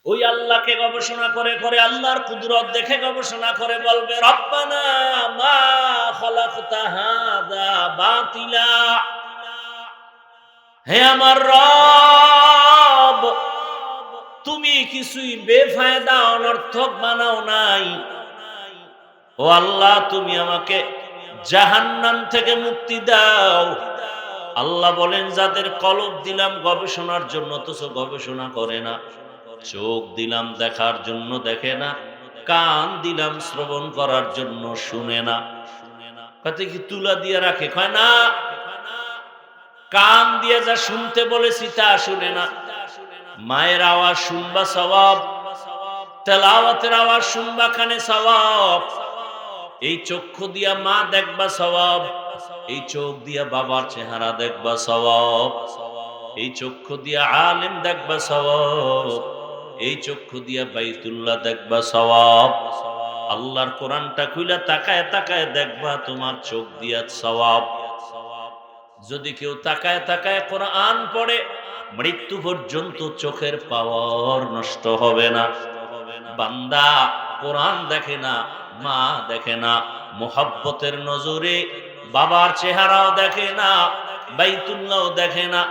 ওই আল্লাহকে গবেষণা করে করে আল্লাহর কুদরত দেখে গবেষণা করে বলবে রব্বানা মা খালাকতা হাযা বাতিলা, হে আমার রব, তুমি কিছুই বেফায়দা অনর্থক বানাও নাই। ও আল্লাহ, তুমি আমাকে জাহান্নাম থেকে মুক্তি দাও। আল্লাহ বলেন, যাদের কলব দিলাম গবেষণার জন্য অথচ গবেষণা করে না, চোখ দিলাম দেখার জন্য দেখে না, কান দিলাম শ্রবণ করার জন্য শুনে না। কতে কি তুলা দিয়ে রাখে? কয় না, কান দিয়ে যা শুনতে বলেছি তা শুনে না। মায়ের আওয়াজ শুনবা সওয়াব, তেলাওয়াতের আওয়াজ শুনবা কানে সওয়াব। এই চক্ষু দিয়া মা দেখবা সওয়াব, এই চোখ দিয়া বাবার চেহারা দেখবা সওয়াব, এই চক্ষু দিয়া আলেম দেখবা সওয়াব, এই চক্ষু দিয়া বাইতুল্লাহ দেখবা সওয়াব। আল্লাহর কোরআনটা খুইলা তাকায় তাকায় দেখবা তোমার চোখ দিয়া সওয়াব। যদি কেউ তাকায় তাকায় কোরআন পড়ে, মৃত্যু পর্যন্ত চোখের পাওয়ার নষ্ট হবে না। বান্দা কোরআন দেখে না, মা দেখে না, মুহাব্বতের নজরে বাবার চেহারাও দেখে না, বাইতুল্লাহও দেখে না,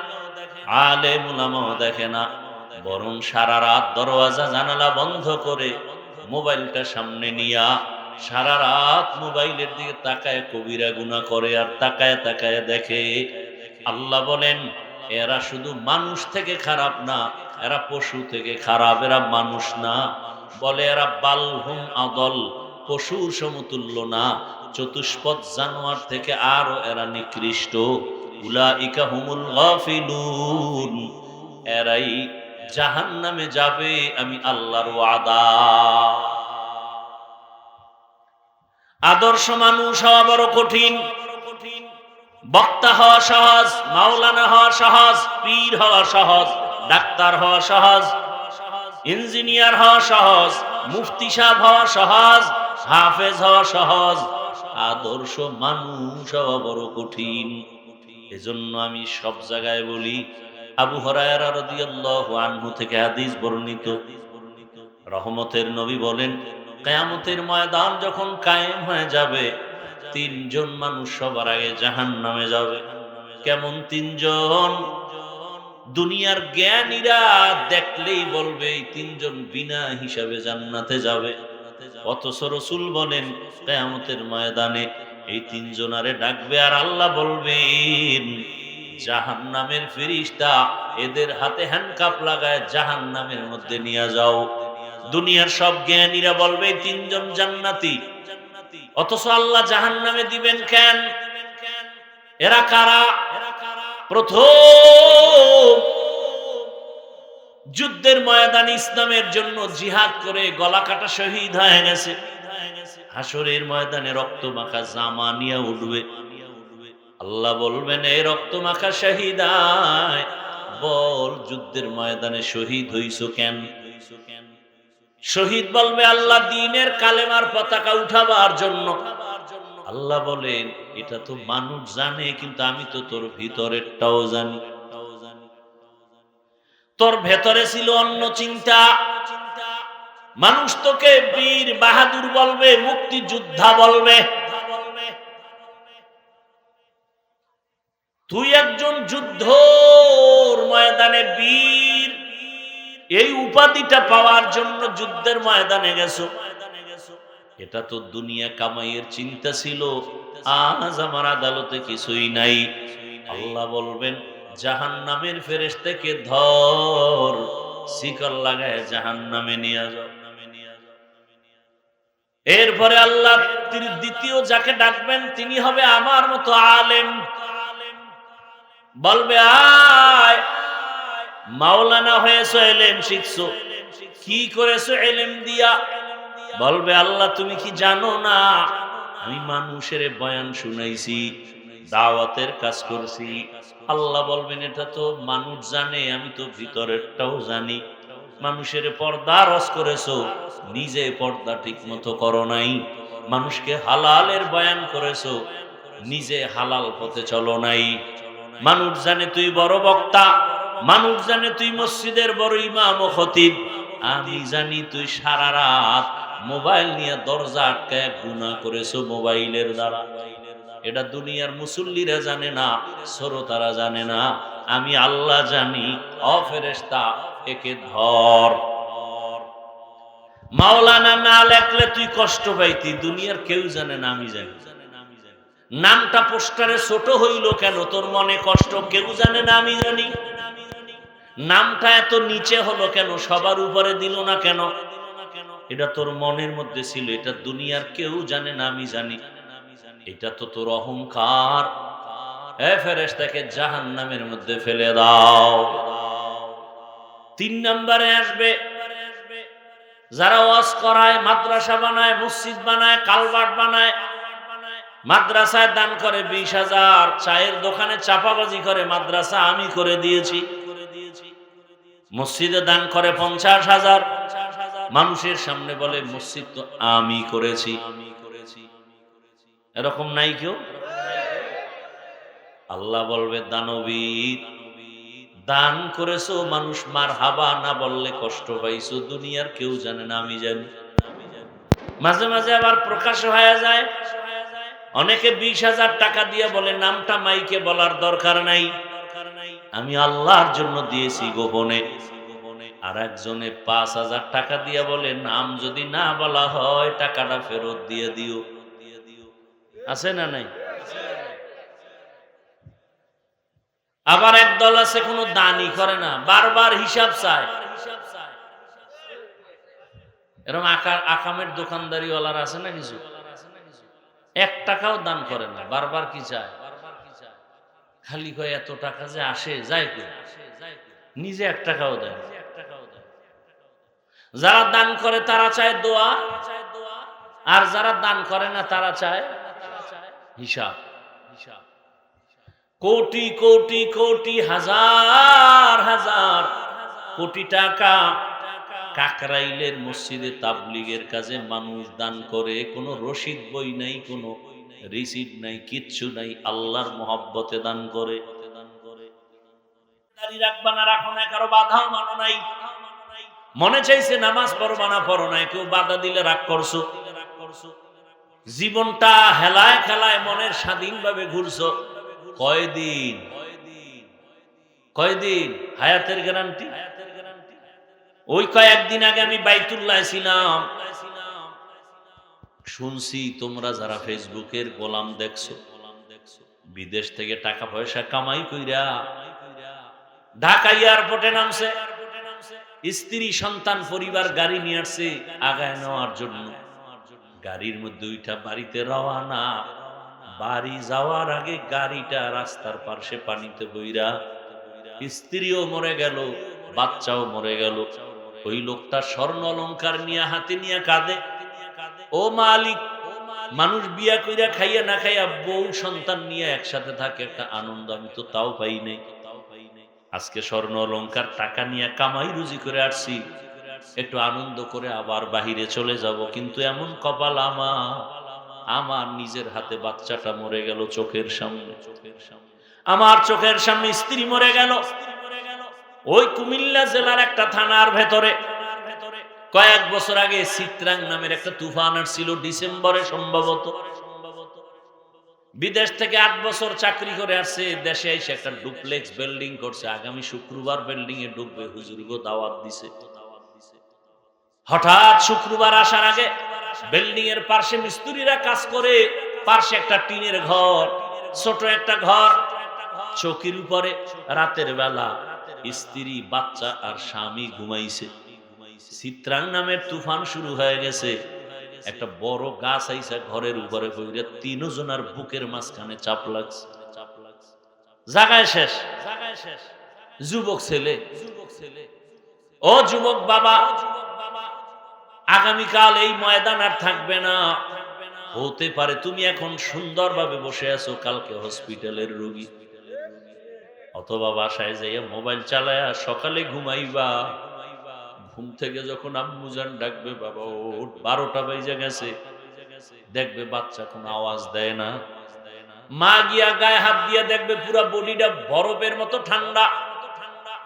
আলেম উলামাও দেখে না, বরং সারা রাত দরওয়াজা জানালা বন্ধ করে মোবাইলটা সামনে নিয়া সারা রাত মোবাইলের দিকে তাকায় কবিরা গুনাহ করে আর তাকায় তাকায় দেখে। আল্লাহ বলেন, এরা শুধু মানুষ থেকে খারাপ না, এরা পশু থেকে খারাপ, এরা মানুষ না। বলে এরা বালহুম আদল, পশুর সমতুল্য না, চতুষ্পদ জানোয়ার থেকে আরো এরা নিকৃষ্ট। উলাইকা হুমুল গাফিলুন, এরাই জাহান্নামে যাবে, আমি আল্লাহর ওয়াদা। আদর্শ মানুষ হওয়া বড় কঠিন। বক্তা হওয়া সহজ, মাওলানা হওয়া সহজ, পীর হওয়া সহজ, ডাক্তার হওয়া সহজ, ইঞ্জিনিয়ার হওয়া সহজ, মুফতি সাহেব হওয়া সহজ, হাফেজ হওয়া সহজ। আদর্শ মানুষ হওয়া বড় কঠিন। এজন্য আমি সব জায়গায় বলি, আবু হুরায়রা রাদিয়াল্লাহু আনহু থেকে হাদিস বর্ণিত, রহমতের নবী বলেন, কিয়ামতের ময়দান যখন কায়েম হয়ে যাবে, তিনজন মানুষ সবার আগে জাহান্নামে যাবে। কেমন তিনজন? দুনিয়ার জ্ঞানীরা দেখলেই বলবে এই তিনজন বিনা হিসাবে জান্নাতে যাবে। অথচ রাসূল বলেন, কিয়ামতের ময়দানে এই তিনজনারে ডাকবে আর আল্লাহ বলবেন, জাহান্নামের ফেরেশতা এদের হাতে হ্যান্ডকাপ লাগায় জাহান্নামের মধ্যে নিয়ে যাও। দুনিয়ার সব জ্ঞানীরা বলবে এই তিনজন জান্নাতি, অথচ আল্লাহ জাহান্নামে দিবেন কেন? এরা কারা? প্রথম যুদ্ধের ময়দানে ইসলামের জন্য জিহাদ করে গলা কাটা শহীদ হয়ে গেছে। হাসরের ময়দানে রক্ত মাখা জামা নিয়ে উঠবে। আল্লাহ বলবেন, এই রক্ত মাখা শহীদায়, বল যুদ্ধের ময়দানে শহীদ হইছো কেন? শহীদ বলবে, আল্লাহ দ্বীনের কালেমার পতাকা উঠাবার জন্য। আল্লাহ বলেন, এটা তো মানুষ জানে, কিন্তু আমি তো তোর ভিতরেরটাও জানি। তোর ভেতরে ছিল অন্য চিন্তা। মানুষ তোকে বীর বাহাদুর বলবে, মুক্তিযোদ্ধা বলবে, তুই একজন যুদ্ধর ময়দানে বীর। এই উপাধিটা পাওয়ার জন্য যুদ্ধের ময়দানে গেছো। এটা তো দুনিয়া কামাইয়ের চিন্তা ছিল, আজ আমার আদালতে কিছুই নাই। আল্লাহ বলবেন, জাহান্নামের ফেরেশতাকে ধর, শিকল লাগায় জাহান্নামে নিয়ে যাও। এরপরে আল্লাহ দ্বিতীয় যাকে ডাকবেন তিনি হবে আমার মতো আলেম। বলবে, আয়, মাওলানা হয়েছো, এলেম শিখছো, কি করেছো এলেম দিয়া? বলবে, আল্লাহ তুমি কি জানো না, আমি মানুষের বয়ান শুনাইছি, দাওয়াতের কাজ করছি। আল্লাহ বলবেন, এটা তো মানুষ জানে, আমি তো ভিতরেরটাও জানি। মানুষের পর্দা রস করেছো, নিজে পর্দা ঠিক মতো করো নাই। মানুষকে হালালের বয়ান করেছো, নিজে হালাল পথে চলো নাই। মানুষ জানে তুই বড় বক্তা, মানুষ জানে তুই মসজিদের বড় ইমাম ও খতিব, আমি জানি তুই সারা রাত মোবাইল নিয়ে দরজা আটকায় গুনাহ করেছো মোবাইলের দ্বারা। এটা দুনিয়ার মুসল্লিরা জানে না, শ্রোতারা জানে না, আমি আল্লাহ জানি। ও ফেরেশতা, একে ধর। মাওলানা না লেখলে তুই কষ্ট পাইতি, দুনিয়ার কেউ জানে না, আমি জানি। নামটা পোস্টারে ছোট হইল কেন, তোর মনে কষ্ট, কেউ জানে না, আমি জানি। নামটা এত নিচে হলো কেন, সবার উপরে দিল না কেন, এটা তোর মনের মধ্যে ছিল, এটা দুনিয়ার কেউ জানে না, আমি জানি। এটা তো তোর অহংকার। এ ফেরেশতাকে জাহান্নামের মধ্যে ফেলে দাও। 3 নম্বরে আসবে যারা ওয়াজ করায়, মাদ্রাসা বানায়, মসজিদ বানায়, কালভার্ট বানায়, মাদ্রাসায় দান করে 20,000, চায়ের দোকানে চাপাবাজি করে, মাদ্রাসা আমি করে দিয়েছি। মসজিদে দান করে 50,000, মানুষের সামনে বলে মসজিদ তো আমি করেছি। এরকম নাই কেউ? আল্লাহ বলবে দানবী, দান করেছো, মানুষ মারহাবা না বললে কষ্ট পাইছো, দুনিয়ার কেউ জানে না, আমি জানি। মাঝে মাঝে আবার প্রকাশ হয়ে যায়, অনেকে 20,000 টাকা দিয়ে বলে নামটা মাইকে বলার দরকার নাই, আমি আল্লাহর জন্য দিয়েছি গোপনে। আর একজনে 5,000 টাকা দিয়ে বলে নাম যদি না বলা হয় টাকাটা ফেরত দিয়ে দিও। আছে না নাই? আবার একদল আছে কোনো দানই করে না, বারবার হিসাব চায়। এরকম আকামের দোকানদারি ওয়ালার আছে না কিছু, 1 টাকাও দান করে না, বারবার কি চায়, খালি কয় এত টাকা যে আসে যায় কি, নিজে 1 টাকাও দেয়। যারা দান করে তারা চায় দোয়া, আর যারা দান করে না তারা চায় হিসাব। কোটি কোটি কোটি হাজার হাজার কোটি টাকা কাকরাইলের মসজিদে তাবলীগের কাজে মানুষ দান করে, কোনো রসিদ বই নাই, কোনো রিসিট নাই, কিচ্ছু নাই, আল্লাহর মহব্বতে দান করে। দাড়ি রাখবা না রাখো না, কারো বাধাও মানো নাই, মনে চাইছে নামাজ পড়বা না পড়ো নাই, কেউ বাধা দিলে রাগ করছো। জীবনটা হেলায় খেলায় মনের স্বাধীনভাবে ঘুরছো। কয়দিন কয়দিন হায়াতের গ্যারান্টি? ওই কয়েকদিন আগে আমি বাইতুল্লাহ ছিলাম, শুনছি তোমরা যারা ফেসবুকের গোলাম দেখছো, বিদেশ থেকে টাকা পয়সা কামাই কইরা ঢাকা এয়ারপোর্টে নামছে, স্ত্রী সন্তান পরিবার গাড়ি নিয়ে আসছে আগায় নেওয়ার জন্য। গাড়ির মধ্যে উঠা বাড়িতে রওয়ানা, বাড়ি যাওয়ার আগে গাড়িটা রাস্তার পাশে পানিতে বইরা, স্ত্রীও মরে গেল, বাচ্চাও মরে গেল। ওই লোকটা স্বর্ণ অলংকার নিয়ে হাতে নিয়ে কাঁদে, ও মালিক, মানুষ বিয়া কইরা খাইয়া না খাইয়া বউ সন্তান নিয়ে একসাথে থাকে, একটা আনন্দ আমি তো তাও পাই নাই। আজকে স্বর্ণ অলংকার টাকা নিয়ে কামাই রুজি করে আসছি, একটু আনন্দ করে আবার বাহিরে চলে যাব, কিন্তু এমন কপাল আমার নিজের হাতে বাচ্চাটা মরে গেল চোখের সামনে, আমার চোখের সামনে স্ত্রী মরে গেল। ওই কুমিল্লা জেলার একটা থানার ভেতরে কয়েক বছর আগে চিত্রাং নামের একটা তুফান আসছিল, ডিসেম্বরে সম্ভবত। বিদেশ থেকে 8 বছর চাকরি করে আসছে, দেশে এসে একটা ডুপ্লেক্স বিল্ডিং করছে, আগামী শুক্রবার বিল্ডিং এ ঢুকবে, হুজুরগো দাওয়াত দিছে। হঠাৎ শুক্রবার আসার আগে বিল্ডিং এর পাশে মিস্ত্রিরা কাজ করে, পাশে একটা টিনের ঘর, ছোট একটা ঘর, চৌকির উপরে রাতের বেলা স্ত্রী, বাচ্চা আর স্বামী ঘুমাইছে। চিত্রাং নামের তুফান শুরু হয়ে গেছে, একটা বড় গাছ আইসা ঘরের উপরে পড়ে 3 জনের বুকের মাঝখানে চাপ লাগছে। জায়গায় শেষ, যুবক ছেলে, ও যুবক বাবা, আগামীকাল এই ময়দান আর থাকবে না, হতে পারে তুমি এখন সুন্দরভাবে বসে আছো, কালকে হসপিটালের রোগী, অথবা বাসায় যাইয়া মোবাইল চালায়া সকালে ঘুমাইবা। ঘুম থেকে যখন আম্মুজান ডাকবে, বাবা ওঠ, 12টা বেজে গেছে, দেখবে বাচ্চা কোনো আওয়াজ দেয় না। মা গিয়া গায়ে হাত দিয়া দেখবে পুরা বডিটা বরফের মতো ঠান্ডা,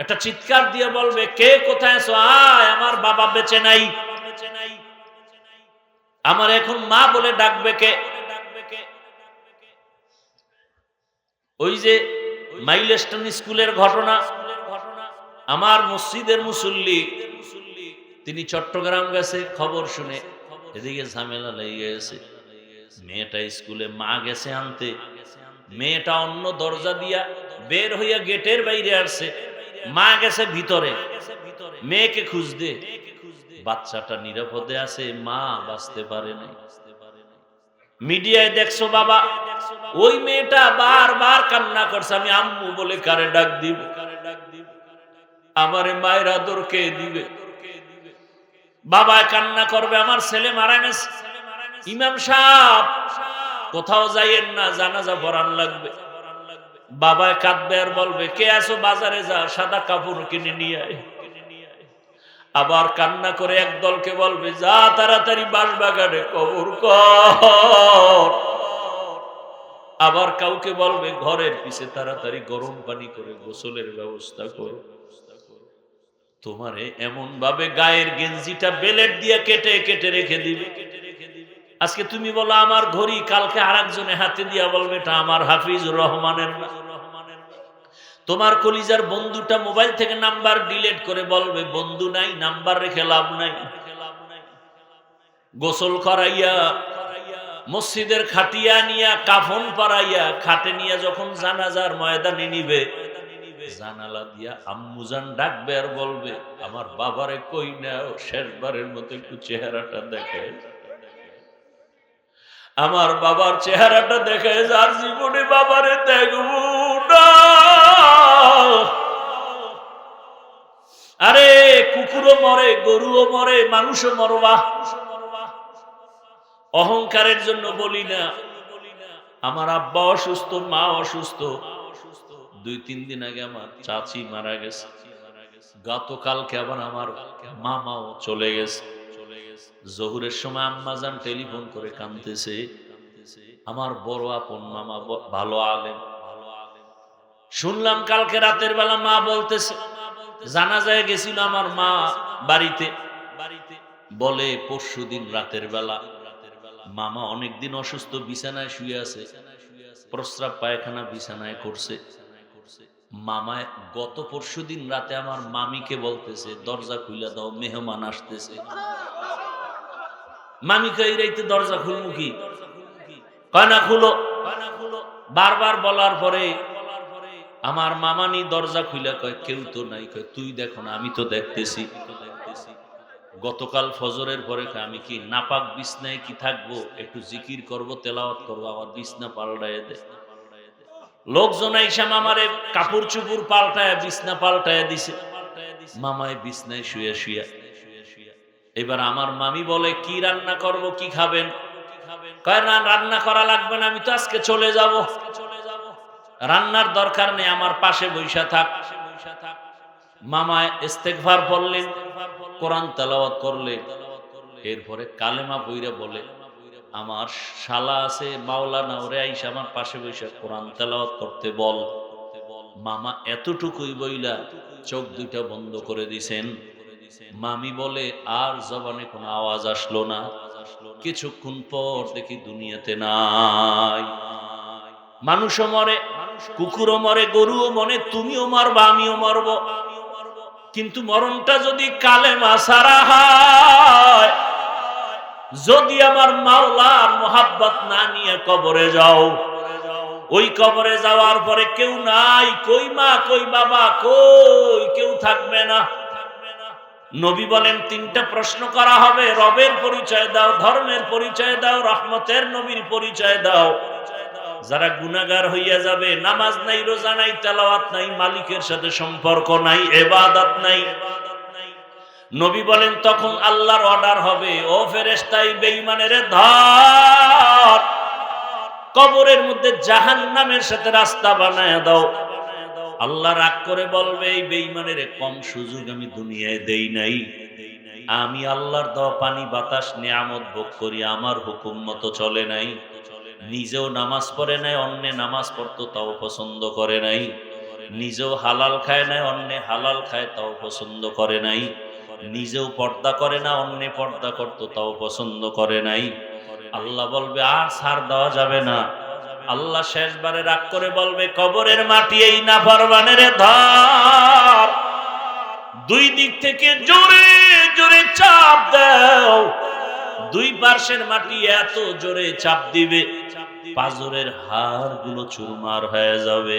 একটা চিৎকার দিয়ে বলবে, কে কোথায় আছো? আয়, আমার বাবা বেঁচে নাই, আমার এখন মা বলে ডাকবে কে? ওই যে মাইলস্টোন স্কুলের ঘটনা, আমার মসজিদের মুসল্লি, তিনি চট্টগ্রাম গেছে, খবর শুনে এদিকে ঝামেলা লেগে গেছে। মেয়েটা স্কুলে, মা গেছে আনতে, মেয়েটা অন্য দরজা দিয়া বের হইয়া গেটের বাইরে আসছে, মা গেছে ভিতরে মেয়েকে খুঁজতে। বাচ্চাটা নিরাপদে আছে, মা বাঁচতে পারে নাই। মিডিয়ায় দেখছো বাবা, ওই মেয়েটা বারবার কান্না করছে, আমি আম্মু বলে কারে ডাক দিব, আমারে মায়ের আদর কে দিবে? বাবা কান্না করবে, আমার ছেলে মারা গেছে। ইমাম সাহেব কোথাও যাইয়েন না, জানাজা পড়ান লাগবে। বাবা কাঁদবে আর বলবে, কে আছো? বাজারে যা, সাদা কাপড় কিনে নিয়ে আয়। আবার কান্না করে এক দলকে বলবে, যা তাড়াতাড়ি বাঁশবাগানে কবর কর। আবার কাউকে বলবে, ঘরের পিছে তাড়াতাড়ি গরম পানি করে গোসলের ব্যবস্থা করো। তোমারে এমন ভাবে গায়ের গেঞ্জিটা বেলেট দিয়ে কেটে কেটে রেখে দিবে। আজকে তুমি বলো আমার ঘড়ি, কালকে আরেকজনে হাতে দিয়া বলবে এটা আমার হাফিজুর রহমানের না। তোমার কলিজার বন্ধুটা মোবাইল থেকে নাম্বার ডিলিট করে বলবে বন্ধু নাই, নাম্বার রেখে লাভ নাই। গোসল করাইয়া মসজিদের খাটিয়া নিয়া কাফন পরাইয়া খাটে নিয়ে যখন জানাজার ময়দানে নিবে, জানালা দিয়া আম্মুজান ডাকবে আর বলবে, আমার বাবারে কই নাও, শেষবারের মতো একটু চেহারাটা দেখে। আমার বাবার চেহারাটা দেখে, যার জীবনে বাবারে দেখব না। আরে কুকুরও মরে, গরুও মরে, মানুষও মরবা। অহংকারের জন্য বলি না। আমার আব্বা অসুস্থ, মা অসুস্থ, 2-3 দিন আগে আমার চাচি মারা গেছে, গতকালকে আবার আমার মামাও চলে গেছে। জহুরের সময় আম্মাজান টেলিফোন করে কাঁদতেছে, আমার বড় আপন মামা, ভালো আলেম। শুনলাম কালকে রাতের বেলা মা বলতেছে, জানাজায় গেছিল আমার মা বাড়িতে, বলে পরশুদিন রাতের বেলা মামা অনেকদিন অসুস্থ, বিছানায় শুয়ে আছে, প্রস্রাব পায়খানা বিছানায় করছে। মামা গত পরশুদিন রাতে আমার মামিকে বলতেছে, দরজা খুলে দাও, মেহমান আসতেছে। মামিকে এই রাইতে দরজা খুলবো কি? কয় না খুলো। বারবার বলার পরে আমার মামানি দরজা খুলে কয়, কেউ তো নাই। কয়, তুই দেখো না, আমি তো দেখতেছি। গতকাল ফজরের পরে আমি কি নাপাক বিছনায় কি থাকবো? একটু জিকির করব, তেলাওয়াত করব, আমার বিছনা পাল্টায় দে। লোকজন আইসা মামারে কাপড় চুপুর পাল্টায় বিছনা পাল্টায় দিছে। মামায় বিছনায় শুয়ে শুয়ে। এবার আমার মামি বলে, কি রান্না করব, কি খাবেন? কয় না, রান্না করা লাগবে না, আমি তো আজকে চলে যাব, রান্নার দরকার নেই, আমার পাশে বইসা থাক। মামা ইস্তেগফার পড়লেন, কোরআন তেলাওয়াত করলেন, এরপরে কালেমা পইরা বলে, আমার শালা আছে মাওলানা, ওরে আইসা আমার পাশে বইসা কোরআন তেলাওয়াত করতে বল। মামা এতটুকুই বইলা চোখ দুইটা বন্ধ করে দিছেন। মামি বলে, আর জবানে কোনো আওয়াজ আসলো না। কিছুক্ষণ পর দেখি দুনিয়াতে নাই। মানুষও মরে, কুকুরও মরে, গরুও মরে, তুমিও মরবা, আমিও মরব। কিন্তু মরণটা যদি কালেমা ছাড়া হয়, যদি আমার মাওলার মোহাব্বত না নিয়ে কবরে যাও, ওই কবরে যাওয়ার পরে কেউ নাই, কই মা, কই বাবা, কই কেউ থাকবে না। নবী বলেন, 3টা প্রশ্ন করা হবে, রবের পরিচয় দাও, ধর্মের পরিচয় দাও, রহমতের নবীর পরিচয় দাও। যারা গুনাহগার হইয়া যাবে, নামাজ নাই, রোজা নাই, তেলাওয়াত নাই, মালিকের সাথে সম্পর্ক নাই, ইবাদত নাই, নবী বলেন তখন আল্লাহর অর্ডার হবে, ও ফেরেশতা, এই বেঈমানেরে ধর, কবরের মধ্যে জাহান্নামের সাথে রাস্তা বানায় দাও। আল্লাহ রাগ করে বলবে, এই বেঈমানের কম সুযোগ আমি দুনিয়ায় দেই নাই। আমি আল্লাহর দেওয়া পানি বাতাস নিয়ামত ভোগ করি, আমার হুকুম মতো চলে নাই, নিজেও নামাজ পড়ে নাই, অন্যে নামাজ পড়তো তাও পছন্দ করে নাই। নিজেও হালাল খায় না, অন্য হালাল খায় তাও পছন্দ করে নাই, নিজেও পর্দা করে না, অন্য পর্দা করতো তাও পছন্দ করে নাই। আল্লাহ বলবে আর ছাড় দেওয়া যাবে না। আল্লাহ শেষবারে রাগ করে বলবে, কবরের মাটি এই নাফরমানের ধর, দুই দিক থেকে জোরে জোরে চাপ দাও। দুই পার্শ্বের মাটি এত জোরে চাপ দিবে, পাজরের হাড়গুলো চুরমার হয়ে যাবে।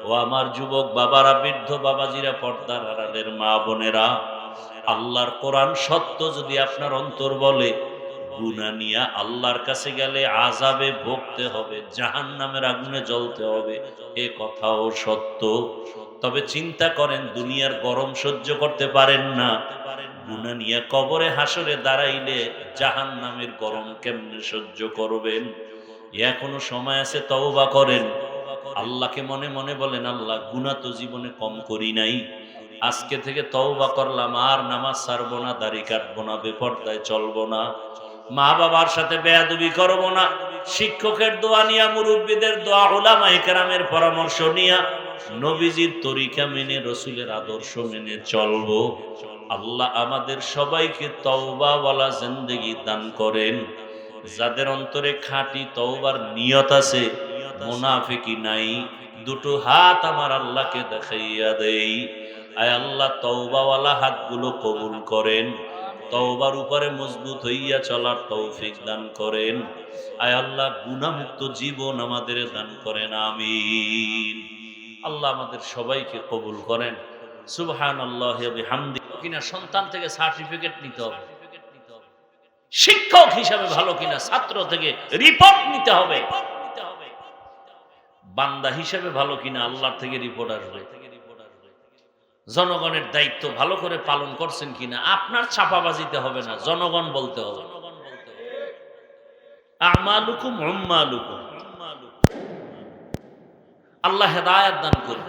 ও আমার যুবক বাবারা, বৃদ্ধ বাবাজিরা, পর্দার আড়ালের মা বোনেরা, আল্লাহর কোরআন সত্য যদি আপনার অন্তর বলে, গুনাহ নিয়ে আল্লাহর কাছে গেলে আযাবে ভুগতে হবে, জাহান্নামের আগুনে জ্বলতে হবে, এ কথাও সত্য। তবে চিন্তা করেন, দুনিয়ার গরম সহ্য করতে পারেন না, গুনাহ নিয়ে কবরে হাসরে দাঁড়াইলে জাহান্নামের গরম কেমনে সহ্য করবেন? এখনো সময় আছে, তওবা করেন। আল্লাহকে মনে মনে বলেন, আল্লাহ গুনাহ তো জীবনে কম করি নাই, আজকে থেকে তওবা করলাম, আর নামাজ ছাড়বো না, দাড়ি কাটবো না, বেপরদায় চলবো না, মা বাবার সাথে বেয়াদবি করবো না, শিক্ষকের দোয়া নিয়া, মুরব্বীদের দোয়া, উলামায়ে কেরামের পরামর্শ নিয়া, নবীজির তরিকা মেনে, রসুলের আদর্শ মেনে চলবো। আল্লাহ আমাদের সবাইকে তওবাওয়ালা জিন্দেগি দান করেন। যাদের অন্তরে খাঁটি তওবার নিয়ত আছে, মুনাফিকি নাই, দুটো হাত আমার আল্লাহকে দেখাইয়া দেই। আয় আল্লাহ, তওবাওয়ালা হাতগুলো কবুল করেন, তওবার উপরে মজবুত হইয়া চলার তৌফিক দান করেন। আয় আল্লাহ, গুনাহমুক্ত জীবন আমাদের দান করেন, আমিন। আল্লাহ আমাদের সবাইকে কবুল করেন। সুবহানাল্লাহি ওয়া বিহামদিহি। কিনা সন্তান থেকে সার্টিফিকেট নিতে হবে, শিক্ষক হিসাবে ভালো কিনা ছাত্র থেকে রিপোর্ট নিতে হবে, বান্দা হিসাবে ভালো কিনা আল্লাহর থেকে রিপোর্ট আসবে। জনগণের দায়িত্ব ভালো করে পালন করছেন কিনা আপনার ছাপাবাজিতে হবে না, জনগণ বলতে হবে। আমালুকুম উম্মালুকুম। আল্লাহ হেদায়েত দান করুন।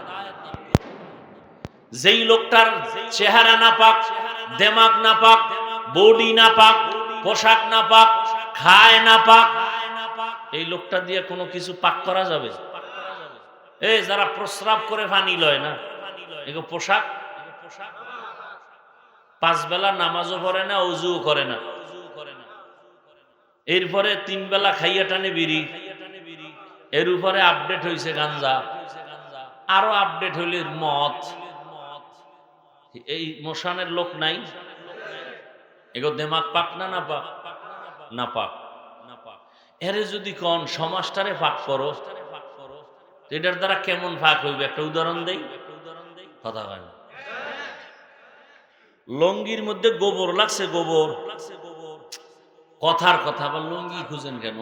যেই লোকটার চেহারা নাপাক, দেমাগ নাপাক, বডি নাপাক, পোশাক নাপাক, খায় নাপাক, এই লোকটা দিয়ে কোনো কিছু পাক করা যাবে? এই যারা প্রস্রাব করে পানি লয় না, এগো পোশাক, পাঁচ বেলা নামাজও পড়ে না, ওযুও করে না, এরপরে তিন বেলা খাইয়া টানে বিড়ি, এর উপরে আপডেট হইছে গাঞ্জা, আরো আপডেট হইলে মদ। এই মোশানের লোক নাই? এগো দেমাগ পাক না না পাক? না পাক। এরে যদি কোন সমাজটারে পাক করো, এটার দ্বারা কেমন পাক হইবে? একটা উদাহরণ দেই, কথা হয় না। লঙ্গির মধ্যে গোবর লাগছে, গোবর, কথার কথা, বা লঙ্গি খুঁজেন কেন?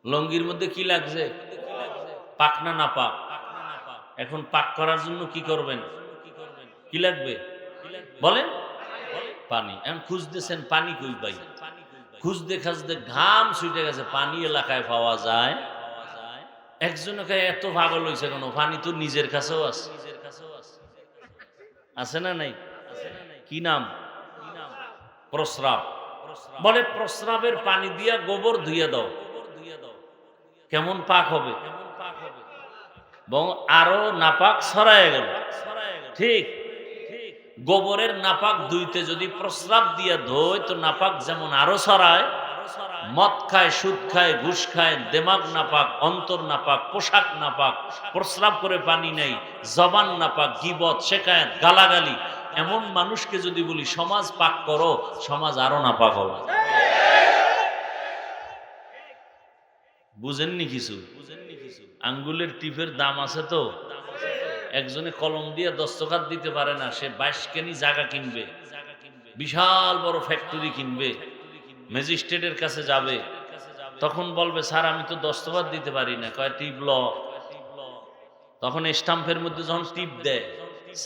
লঙ্গির মধ্যে কি লাগছে? পাক না না পাক? এখন পাক করার জন্য কি করবেন? কি লাগবে বলেন? পানি। এখন খুঁজতেছেন, পানি কই পাই? খুঁজতে খুঁজতে ঘাম ছুটে গেছে, পানি এলাকায় পাওয়া যায়। একজনকে এত পাগল হয়েছে কেন? পানি তো নিজের কাছেও আছে, আছে না নাই? কি নাম? প্রস্রাব। বলে প্রস্রাবের পানি দিয়া গোবর ধুইয়া দাও, কেমন পাক হবে? আরো নাপাক ছড়ায় গেল। ঠিক, গোবরের নাপাক ধুইতে যদি প্রস্রাব দিয়া ধোয়, তো নাপাক যেমন আরো ছড়ায়। মদ খায়, সুদ খায়, ঘুষ খায়, দেমাগ নাপাক, অন্তর নাপাক, পোশাক নাপাক, প্রস্রাব করে পানি নেই, জবান নাপাক, গীবত, শিকায়েত, গালাগালি, এমন মানুষকে যদি বলি সমাজ পাক করো, সমাজ আরো নাপাক হবে। বুঝেননি কিছু? আঙ্গুলের টিপের দাম আছে তো। একজনে কলম দিয়ে দস্তখত দিতে পারে না, সে 22 কেনি জায়গা কিনবে, বিশাল বড় ফ্যাক্টরি কিনবে, ম্যাজিস্ট্রেটের কাছে যাবে, তখন বলবে স্যার আমি তো দস্তখত দিতে পারি না। কয় টিপ ল। তখন স্টাম্পের মধ্যে যখন টিপ দেয়,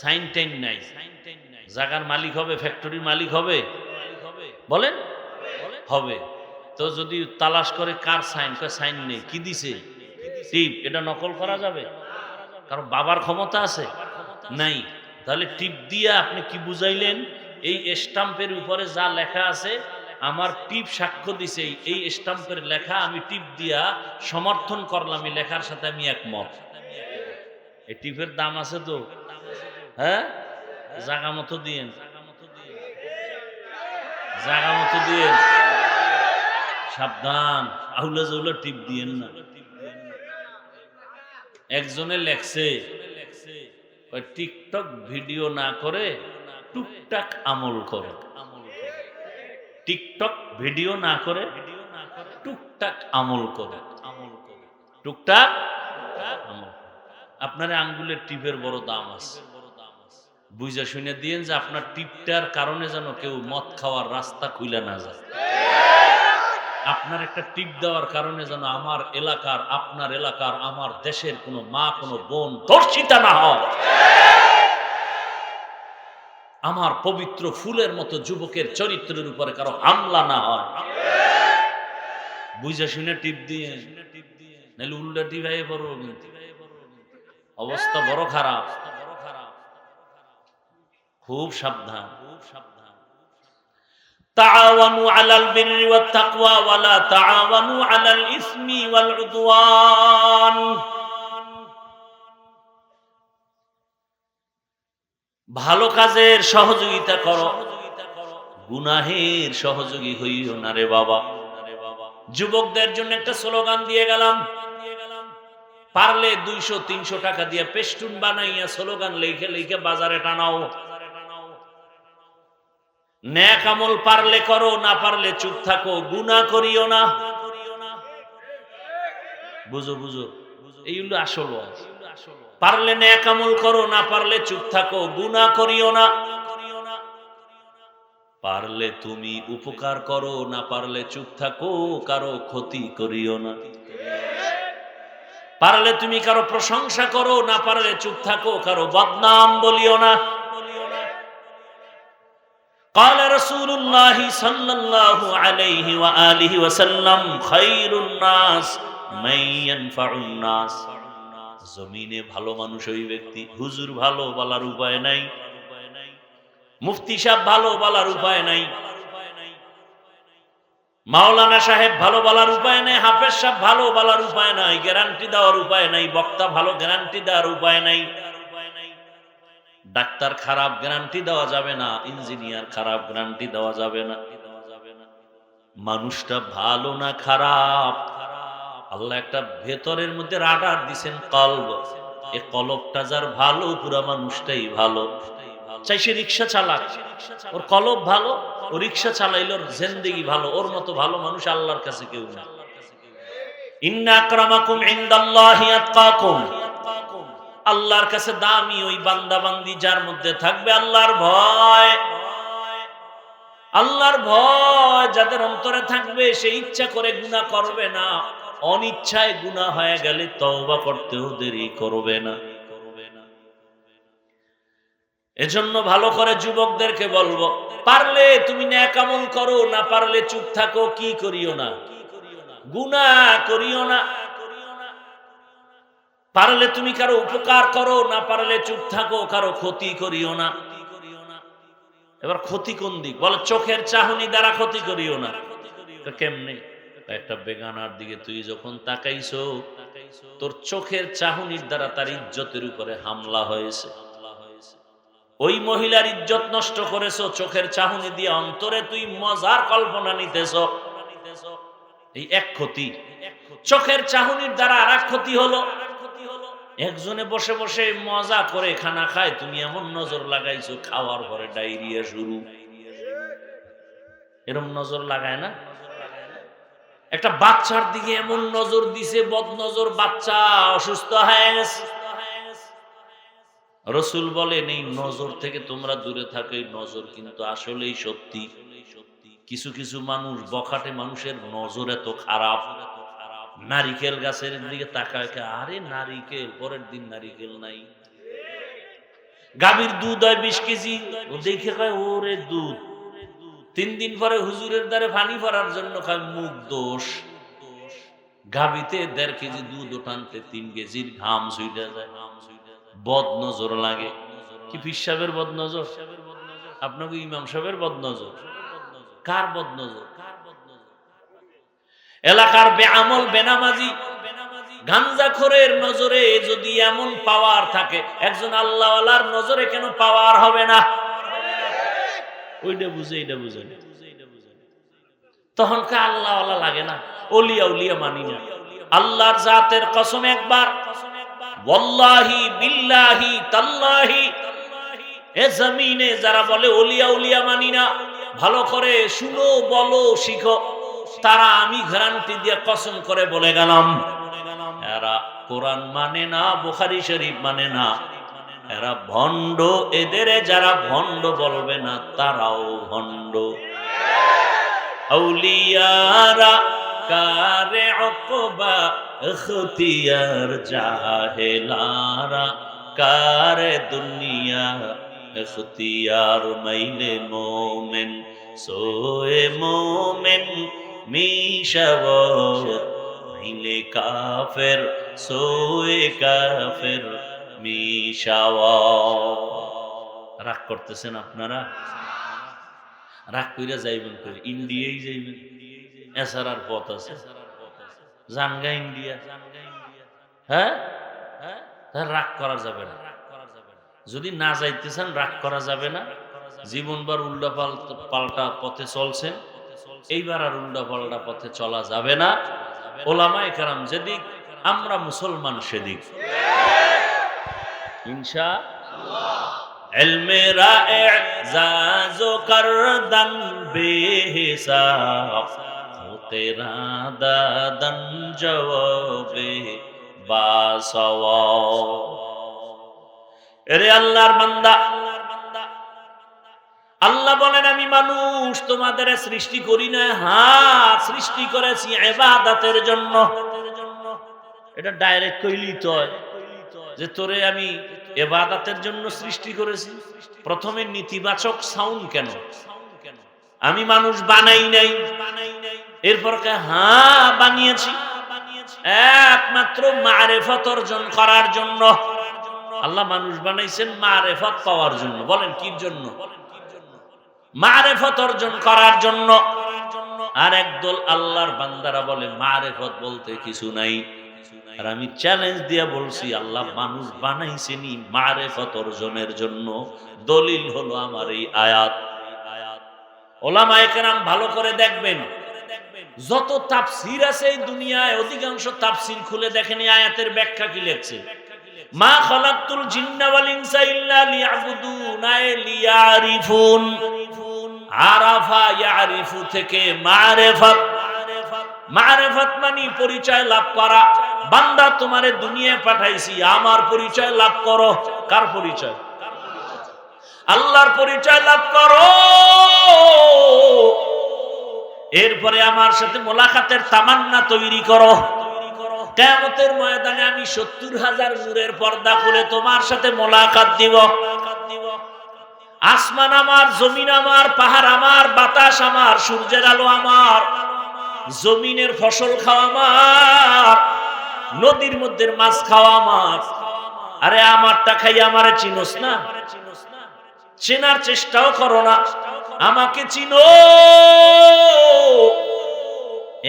সাইন টাইন নাই, জায়গার মালিক হবে, ফ্যাক্টরির মালিক হবে? বলেন হবে। তো যদি তালাশ করে কার সাইন, কয় সাইন নেই, কি দিছে? টিপ। এটা নকল করা যাবে? কারণ বাবার ক্ষমতা আছে? নাই। তাহলে টিপ দিয়ে আপনি কি বুঝাইলেন? এই স্টাম্পের উপরে যা লেখা আছে, আমার টিপ সাক্ষ্য দিছে, এই স্টাম্পের লেখা আমি টিপ দিয়া সমর্থন করলাম, এই লেখার সাথে আমি একমত। এই টিপের দাম আছে তো, হ্যাঁ, জাগা মতো দিয়েন, জাগা মতো দিয়েন, সাবধান, আউলে জৌলে টিপ দিয়েন না। একজনে লেখছে টিকটক ভিডিও না করে টুকটাক আমল করো। টিকটক ভিডিও না করে টুকটাক আমল করে, টুকটাক আমল। আপনার আঙ্গুলের টিপের বড় দাম আছে, বুঝা শুনে দিয়েন যে আপনার টিপটার কারণে যেন কেউ মদ খাওয়ার রাস্তা খুলে না যায়। আপনার একটা টিপ দেওয়ার কারণে যেন আমার এলাকার, আপনার এলাকার, আমার দেশের কোনো মা, কোনো বোন ধর্ষিতা না হয়। আমার পবিত্র ফুলের মতো যুবকের চরিত্রের উপরে কারো হামলা না হয়। বুঝা শুনে টিপ দিয়ে, নাহলে উল্টা টিপাই পড়বো, কিন্তু অবস্থা বড় খারাপ, খুব সাবধান, খুব সাবধান। তাআওয়ানু আলাল বিররি ওয়াত তাকওয়া ওয়া লা তাআওয়ানু আলাল ইসমি ওয়াল উদওয়ান। ভালো কাজের সহযোগিতা করো, গুনাহের সহযোগী হইও না রে বাবা। যুবকদের জন্য একটা স্লোগান দিয়ে গেলাম, পারলে 200-300 টাকা দিয়ে পেস্টুন বানাইয়া স্লোগান লিখে লিখে বাজারে টানাও। নেক আমল পারলে করো, না পারলে চুপ থাকো, গুনাহ করিও না। বুঝো বুঝো, এই হলো আসল ওয়াজ। পারলে নেক আমল করো, না পারলে চুপ থাকো, গুনাহ করিও না। পারলে তুমি উপকার করো, না পারলে চুপ থাকো, কারো ক্ষতি করিও না। পারলে তুমি কারো প্রশংসা করো, না পারলে চুপ থাকো, কারো বদনাম বলিও না। قال رسول الله صلى الله عليه وآله وسلم خير الناس من ينفع الناس। জমিনে ভালো মানুষ ওই ব্যক্তি, হুজুর ভালো বলার উপায় নাই, মুফতি সাহেব ভালো বলার উপায় নাই, মাওলানা সাহেব ভালো বলার উপায় নাই, হাফেজ সাহেব ভালো বলার উপায় নাই, গ্যারান্টি দেওয়ার উপায় নাই, বক্তা ভালো গ্যারান্টি দেওয়ার উপায় নাই, ডাক্তার খারাপ গ্যারান্টি দেওয়া যাবে না, ইঞ্জিনিয়ার খারাপ গ্যারান্টি দেওয়া যাবে না। মানুষটা ভালো না খারাপ, আল্লাহ একটা ভেতরের মধ্যে রাডার দিছেন, কলব। এই কলবটা যার ভালো, পুরা মানুষটাই ভালো। চাই সে রিক্সা চালাক, ওর কলব ভালো, ও রিক্সা চালাইল, ওর জিন্দেগি ভালো। ওর মতো ভালো মানুষ আল্লাহর কাছে কেউ না। ইন্না আকরামাকুম ইনদাল্লাহি আতকাকুম। আল্লাহর কাছে দামি ওই বান্দা বান্দি যার মধ্যে থাকবে আল্লাহর ভয়। আল্লাহর ভয় যাদের অন্তরে থাকবে, সে ইচ্ছা করে গুনাহ করবে না, অনিচ্ছায় গুনাহ হয়ে গেলে তওবা করতেও দেরি করবে না। এজন্য ভালো করে যুবকদেরকে বলবো, পারলে তুমি নেক আমল করো, না পারলে চুপ থাকো, কি করিও না, গুনাহ করিও না। পারলে তুমি কারো উপকার করো, না পারলে চুপ থাকো, কারো ক্ষতি করিও না। এবার ক্ষতি কোন দিক? বলে চোখের চাহনি দ্বারা ক্ষতি করিও না। কেমনে? একটা বেগানার দিকে তুই যখন তাকাইছো, তোর চোখের চাহনির দ্বারা তার ইজ্জতের উপরে হামলা হয়েছে, ওই মহিলার ইজ্জত নষ্ট করেছো চোখের চাহনি দিয়ে, অন্তরে তুই মজার কল্পনা নিতেছো, এই এক ক্ষতি। চোখের চাহনির দ্বারা আর এক ক্ষতি হলো, একজনে বসে বসে মজা করে খানা খায়, তুমি এমন নজর লাগাইছো, খাওয়ার পরে ডায়রিয়া শুরু। এরকম নজর লাগায় না? একটা বাচ্চার দিকে এমন নজর দিছে, বদ নজর, বাচ্চা অসুস্থ হয়ে গেছে। রাসূল বলেন এই নজর থেকে তোমরা দূরে থাকো। এই নজর কিন্তু আসলেই সত্যি। কিছু কিছু মানুষ, বখাটে মানুষের নজর এত খারাপ, নারিকেল গাছের দিকে তাকায়, আরে নারিকেল, পরের দিন নারিকেল নাই। গাভীর দুধ হয় 20 কেজি, ও দেখে কয় ওরে দুধ। 3 দিন পরে হুজুরের দ্বারে পানি ভরার জন্য কয় মুখ দোষ। গাভীতে 1.5 কেজি দুধ ওঠানতে 3 কেজির ঘাম ছুটে যায়। বদ নজর লাগে। কি পীর সাহেবের বদ নজর? আপনাকে ইমাম সাহেবের বদ নজর? কার বদ নজর? এলাকার বেআমল বেনামাজি গাঞ্জাখোরের নজরে যদি এমন পাওয়ার থাকে, একজন আল্লাহওয়ালার নজরে কেন পাওয়ার হবে না? ওইটা বুঝে এটা বুঝে না, তখন কা আল্লাহওয়ালা লাগে না, ওলিয়া উলিয়া মানি না। আল্লাহর জাতের কসম একবার, ওয়াল্লাহি বিল্লাহি তাল্লাহি, এ জমিনে যারা বলে ওলিয়া উলিয়া মানি না, ভালো করে শুনো, বলো, শিখো, তারা আমি গ্যারান্টি দিয়ে কসম করে বলে গেলাম, এরা কোরআন মানে না, বুখারী শরীফ মানে না, এরা ভণ্ড। এদের যারা ভণ্ড বলবে না তারাও ভণ্ড। আউলিয়ারা কারে উকবা ইখতিয়ার, জাহেলারা কারে দুনিয়া ইখতিয়ার। মাইলে মোমেন সোয়ে মোমেন মিশাওয়াত, মাইলে কাফের সোয়ে কাফের মিশাওয়াত। রাগ করতেছেন আপনারা? রাগ কইরা যাইবেন কই? ইন্ডিয়াই যাইবেন, এছাড়ার পথ আছে? জানগা ইন্ডিয়া, হ্যাঁ, রাগ করা যাবে না। যদি না যাইতে চান রাগ করা যাবে না। জীবনবার উল্টা পাল্টা পথে চলছেন, এইবার আর উল্টা পাল্টা পথে চলা যাবে না। ওলামায়ে কেরাম যেদিক, আমরা মুসলমান সেদিক, ইনশাআল্লাহ। ইলমে রা'ইজাজ করদন বেহিসাব, তেরা দাদন জওয়াবে বাসওয়াব। এরে আল্লাহর বান্দা, আল্লাহ বলেন আমি মানুষ তোমাদের সৃষ্টি করি না, হ্যাঁ সৃষ্টি করেছি ইবাদতের জন্য। এটা ডাইরেক্ট কইলি তো যে তোরে আমি ইবাদতের জন্য সৃষ্টি করেছি। প্রথমে নেতিবাচক সাউন্ড কেন? আমি মানুষ বানাই নাই, এরপর হ্যাঁ বানিয়েছি একমাত্র মারেফত অর্জন করার জন্য। আল্লাহ মানুষ বানাইছেন মারেফত পাওয়ার জন্য। বলেন কি জন্য? মারেফত অর্জন করার জন্য। আর একদল আল্লাহর বান্দারা বলে মারেফত বলতে কিছু নাই। আর আমি চ্যালেঞ্জ দিয়ে বলছি আল্লাহ মানুষ বানাইছেনি মারেফত অর্জনের জন্য। দলিল হলো আমার এই আয়াত। ওলামায়ে কেরাম ভালো করে দেখবেন, যত তাফসীর আছে এই দুনিয়ায় অধিকাংশ তাফসীর খুলে দেখেন এই আয়াতের ব্যাখ্যা কি লিখছে। মা খালাকতুল জিন্না ওয়াল ইনসা ইল্লা লিয়াবুদুন, লিয়ারিফুন। আরাফা ইয়ারিফু থেকে মারেফত, মারেফত মানে পরিচয় লাভ করা। বান্দা তোমারে দুনিয়ায় পাঠাইছি আমার পরিচয় লাভ করো। কার পরিচয়? আল্লাহর পরিচয় লাভ করো। এরপরে আমার সাথে মোলাকাতের তামান্না তৈরি করো। কিয়ামতের ময়দানে আমি ৭০,০০০ নূরের পর্দা খুলে তোমার সাথে মোলাকাত দিব। আসমান আমার, জমিন আমার, পাহাড় আমার, বাতাস আমার, সূর্যের আলো আমার, জমিনের ফসল খাওয়া আমার, নদীর মধ্যে মাছ খাওয়া আমার। আরে আমারটা খাই আমারে চিনোস না? চেনার চেষ্টাও করো না, আমাকে চিনো।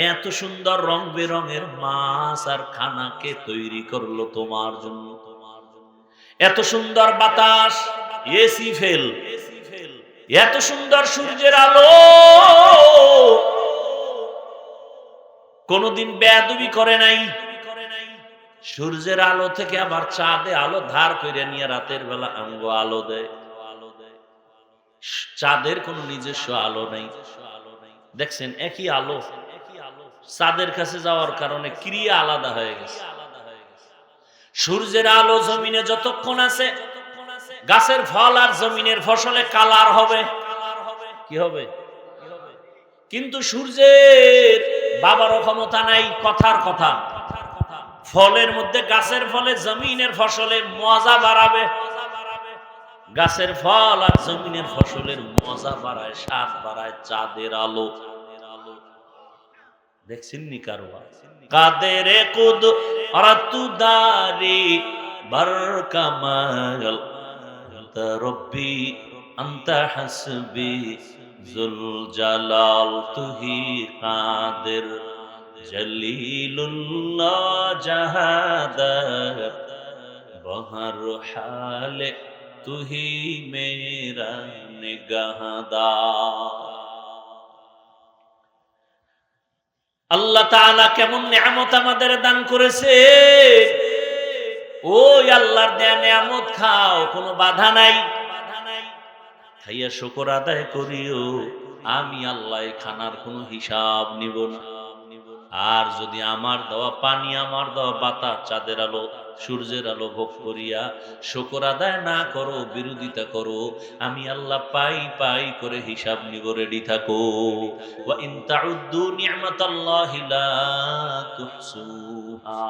এত সুন্দর রং বেরঙের মাছ আর খানাকে তৈরি করলো তোমার জন্য। এত সুন্দর বাতাস, এসি ফেল, এত সুন্দর সূর্যের আলো। কোনদিন বেয়াদবি করে নাই। সূর্যের আলো থেকে আবার চাঁদে আলো ধার করে নিয়ে রাতের বেলা আঙ্গ আলো দেয়। চাঁদের কোন নিজস্ব আলো নেই। দেখছেন একই আলো, চাঁদের কাছে যাওয়ার কারণে ক্রিয়া আলাদা হয়ে গেছে। সূর্যের আলো জমিনে যতক্ষণ আছে, গাছের ফল আর জমিনের ফসলে কালার হবে। কি হবে? কিন্তু সূর্যের বাবারও ক্ষমতা নাই। কথার কথা, ফলের মধ্যে গাছের ফলে জমিনের ফসলে মজা বাড়াবে। গাছের ফল আর জমিনের ফসলের মজা বাড়ায়, স্বাদ বাড়ায় চাঁদের আলো। দেখছেন নি কারবা? কাদের কুদরতুদারি বরকামাল, আনতা রব্বি আনতা হাসবি জুল জালাল। তুহি কাদের জলিলুল্লাহ জাহাদাত বহর হালে তুহি মেরা নিগাহদার। আল্লাহ তাআলা কেমন নিয়ামত আমাদের দান করেছে। ওই আল্লাহর দেয়া নিয়ামত খাও, কোনো বাধা নাই। খাইয়া শুকর আদায় করিও, আমি আল্লাহ খানার কোনো হিসাব নিব না। আর যদি আমার দেওয়া পানি, আমার দেওয়া বাতাস, চাঁদের আলো, সূর্যের আলো ভোগ করিয়া শুকর আদায় না করো, বিরোধিতা করো, আমি আল্লাহ পাই পাই করে হিসাব নিব, রেডি থাকো। ওয়া ইন তাউদ্দু নি'মাতাল্লাহি লা তুহসুহা।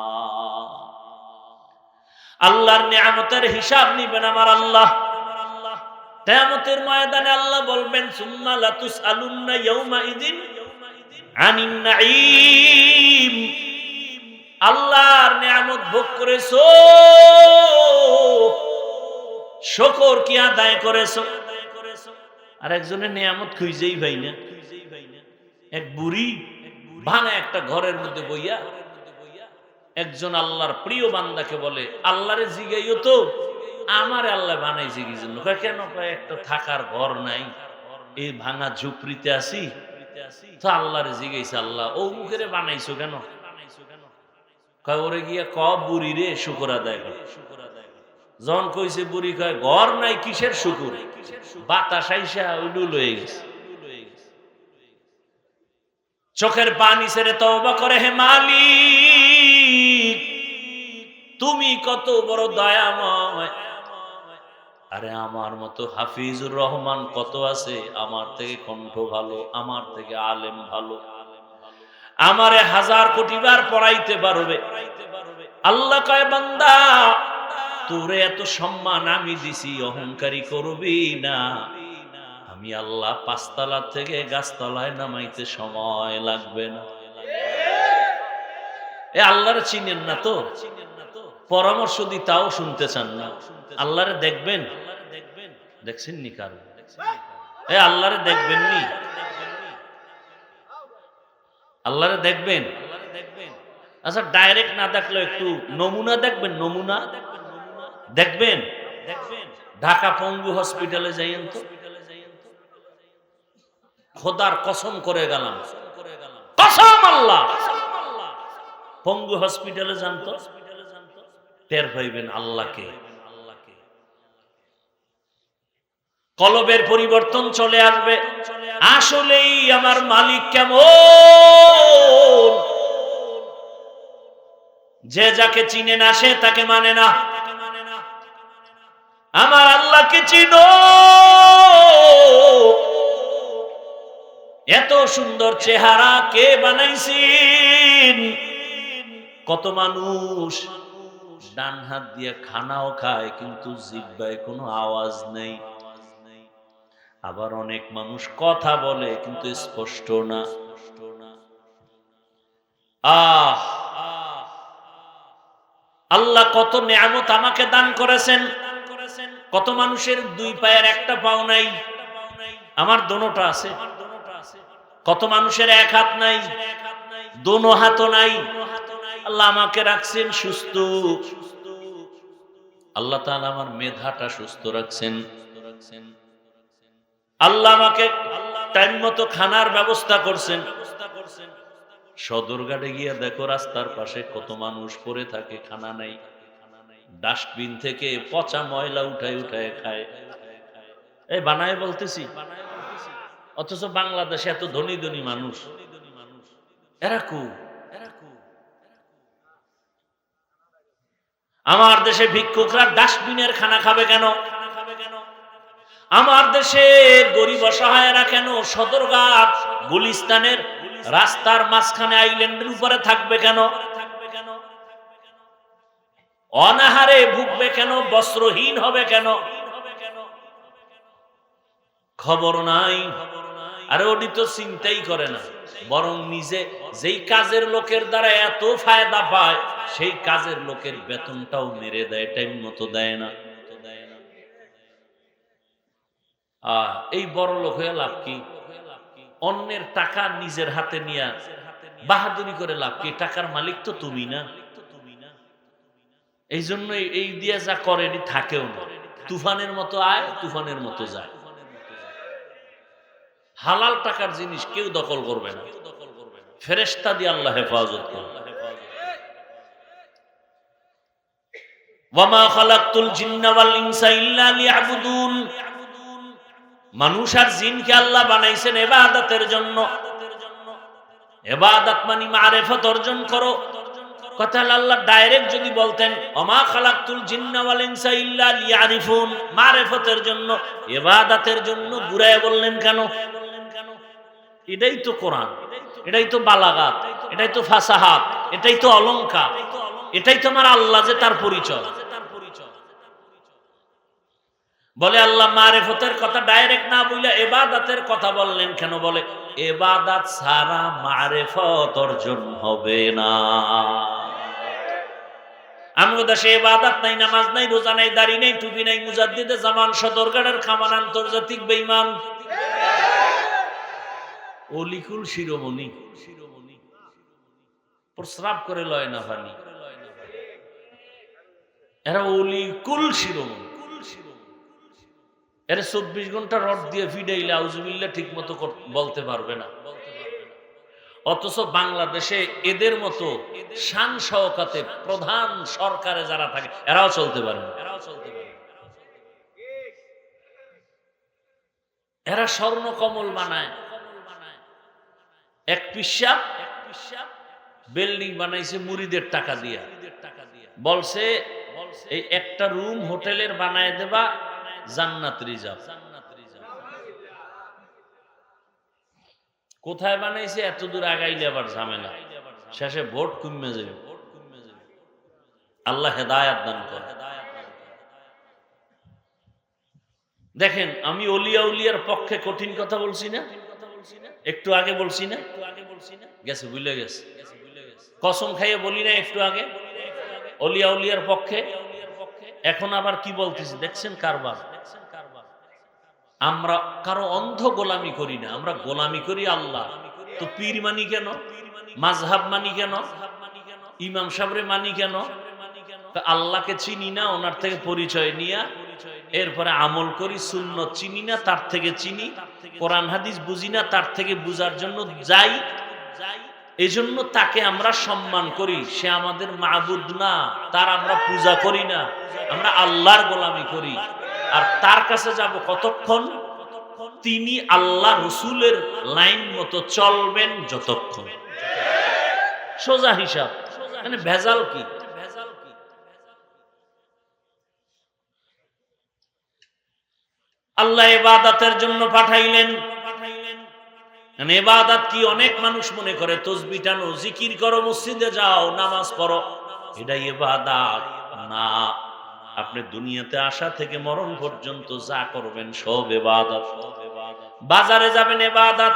আল্লাহর নিয়ামতের হিসাব নিবেন আমার আল্লাহ। কিয়ামতের ময়দানে আল্লাহ বলবেন সুম্মা লাতুসআলুন্না ইয়াউমাইযিন আনিন নাঈম। আল্লাহর নিয়ামত ভোগ করেছো, শুকর কি আদায় করেছো? আর একজনের নিয়ামত খুঁজেই পাই না। এক বুড়ি ভাঙা একটা ঘরের মধ্যে বইয়া একজন আল্লাহর প্রিয় বান্দাকে বলে, আল্লাহরে জিগাইও তো, আমার আল্লাহ বানাইছে কি জন্য? কেন? একটা থাকার ঘর নাই, এই ভাঙা ঝুপড়িতে আছি, তো আল্লাহরে জিগাইছে, আল্লাহ ও মুখেরে বানাইছো কেন? কয় ওরে গিয়া ক বুড়ি রে শুকর আদায় কর। জন কইছে বুড়ি, কয় ঘর নাই কিসের শুকুর, বাতাস আইসা উডু লয়ে গেছে। চোখের পানি ছেড়ে তওবা করে, হে মালিক তুমি কত বড় দয়াময়। আরে আমার মতো হাফিজুর রহমান কত আছে, আমার থেকে কণ্ঠ ভালো, আমার থেকে আলেম ভালো, আমারে 1000 কোটি বার পড়াইতে পারবে। আল্লাহ কয় বান্দা তোরে এত সম্মান আমি দিছি, অহংকারী করবি না। আমি আল্লাহ 5 তলা থেকে গাছতলায় নামাইতে সময় লাগবে না। এ আল্লাহরে চিনেন না তো, পরামর্শ দি তাও শুনতে চান না। আল্লাহরে দেখবেন, দেখছেন নি কারো? এ আল্লাহরে দেখবেন নি? আল্লাহরে দেখবেন? আচ্ছা ডাইরেক্ট না দেখলে একটু নমুনা দেখবেন, নমুনা দেখবেন। ঢাকা পঙ্গু হসপিটালে যাইয়েন তো, খোদার কসম করে গেলাম, কসম আল্লাহ, পঙ্গু হসপিটালে যান তো, টের পাইবেন আল্লাহকে। কলবের পরিবর্তন চলে আসবে। আসলেই আমার মালিক কেমন, যে যাকে চিনে না সে তাকে মানে না। আমার আল্লাহকে চিনো, এত সুন্দর চেহারা কে বানাইছেন? কত মানুষ ডান হাত দিয়ে খানাও খায় কিন্তু জিহ্বায় কোনো আওয়াজ নেই। আবার অনেক মানুষ কথা বলে কিন্তু স্পষ্ট না। আল্লাহ কত নিয়ামত আমাকে দান করেছেন। কত মানুষের 2 পায়ের একটা পাও নাই, আমার দোনোটা আছে। কত মানুষের 1 হাত নাই, দোনো হাতও নাই। আল্লাহ আমাকে রাখছেন সুস্থ। আল্লাহ তাআলা আমার মেধাটা সুস্থ রাখছেন। আল্লাহ আমাকে টাইম মতো খানার ব্যবস্থা করছেন। সদরঘাটে গিয়া দেখো রাস্তার পাশে কত মানুষ পড়ে থাকে, খানা নাই। ডাস্টবিন থেকে পচা ময়লা উঠায় উঠায় খায়। এই বানায় বলতেছি, অথচ বাংলাদেশে এত ধনী ধনী মানুষ, এরা কু? আমার দেশে ভিক্ষুকরা ডাস্টবিনের খানা খাবে কেন? আমার দেশের গরিব অসহায়রা কেন সদরঘাট গুলিস্তানের রাস্তার মাঝখানে আইল্যান্ডের উপরে থাকবে কেন? অনাহারে ভুগবে কেন? বস্ত্রহীন হবে কেন? খবর নাই। আরে ওটি তো চিন্তাই করে না, বরং নিজে যেই কাজের লোকের দ্বারা এত ফায়দা পায় সেই কাজের লোকের বেতনটাও মেরে দেয়, টাইম মতো দেয় না। এই বড় লোক হয়ে লাভ কি? অন্যের টাকা নিজের হাতে নিয়ে বাহাদুরি করে লাভ কি? টাকার মালিক তো তুমি না। এই জন্য এই দিয়ে যা করে এটি থাকেও না। তুফানের মতো আয়, তুফানের মতো যায়। হালাল টাকার জিনিস কেউ দখল করবে না। ফেরেশতা দিয়ে আল্লাহ হেফাজত করবে। ওয়ামা খালাকতুল জিন্না ওয়াল ইনসা ইল্লা লিয়াবুদুন। মানুষ আর জিনকে আল্লাহ বানাইছেন ইবাদতের জন্য। ইবাদত মানে মারিফত অর্জন করো। কথা আল্লাহ ডাইরেক্ট যদি বলতেন ওমা খালাকতুল জিন্না ওয়াল ইনসা ইল্লা লিয়ারিফুন, মারিফতের জন্য, ইবাদতের জন্য ঘুরায় বললেন কেন? এটাই তো কোরআন, এটাই তো বালাগাত, এটাই তো ফাসাহাত, এটাই তো অলংকার, এটাই তো আমার আল্লাহ যে তার পরিচয়। বলে আল্লাহ মারিফতের কথা ডাইরেক্ট না বলে ইবাদতের কথা বললেন কেন? বলে ইবাদত ছাড়া মারিফত অর্জন হবে না। আমগো দেশে ইবাদত নাই, নামাজ নাই, রোজা নাই, দাড়ি নাই, টুপি নাই, মুজাদ্দিদে জামান, সদরঘাটের খামান, আন্তর্জাতিক বেঈমান, অলিকুল শিরোমণি প্রস্রাব করে লয় না পানি, এরা অলিকুল শিরোমণি। এরা 24 ঘন্টা রড দিয়ে ফিডাইলে আউযুবিল্লাহ ঠিক মতো বলতে পারবে না। অথচ বাংলাদেশে এদের মতো শান শওকাতে প্রধান সরকারে যারা থাকে এরাও চলতে পারে না। এরা স্বর্ণ কমল বানায়। এক পিশাব বিল্ডিং বানাইছে মুরিদের টাকা দিয়া। বলছে এই একটা রুম হোটেলের বানায় দেবা জান্নাত রিজার্ভ। কোথায় বানাইছে? এত দূর আগাইলে আবার ঝামেলা, শেষে ভোট কমে যাবে। আল্লাহ হেদায়েত দান করে। দেখেন, আমি অলিয়া উলিয়ার পক্ষে কঠিন কথা বলছি না? একটু আগে বলছি না? গেছে, ভুলে গেছে। কসম খাইয়ে বলি না একটু আগে অলিয়া উলিয়ার পক্ষে? এখন আবার কি বলতেছি দেখছেন কারবার। আমরা কারো অন্ধ গোলামি করি না, আমরা গোলামি করি আল্লাহ। তো পীর মানি কেন? মাযহাব মানি কেন? ইমাম সাহেবরে মানি কেন? আল্লাহকে চিনি না, ওনার থেকে পরিচয় নিয়া এরপরে আমল করি। সুন্নত চিনি না, তার থেকে চিনি। কোরআন হাদিস বুঝি না, তার থেকে বুঝার জন্য যাই। এই জন্য তাকে আমরা সম্মান করি। সে আমাদের মাবুদ না, তার আমরা পূজা করি না, আমরা আল্লাহর গোলামি করি। আর তার কাছে যাব কতক্ষণ? তিনি আল্লাহ রসুলের লাইন মতো চলবেন যতক্ষণ। সোজা হিসাব, মানে ভেজাল কি? আল্লাহ ইবাদতের জন্য পাঠাইলেন। ইবাদত কি? অনেক মানুষ মনে করে তসবিহ টানো, জিকির করো, মসজিদে যাও, নামাজ পড়ো, এটা ইবাদত না। আপনি দুনিয়াতে আসা থেকে মরণ পর্যন্ত যা করবেন সব ইবাদত। বাজারে যাবেন ইবাদত,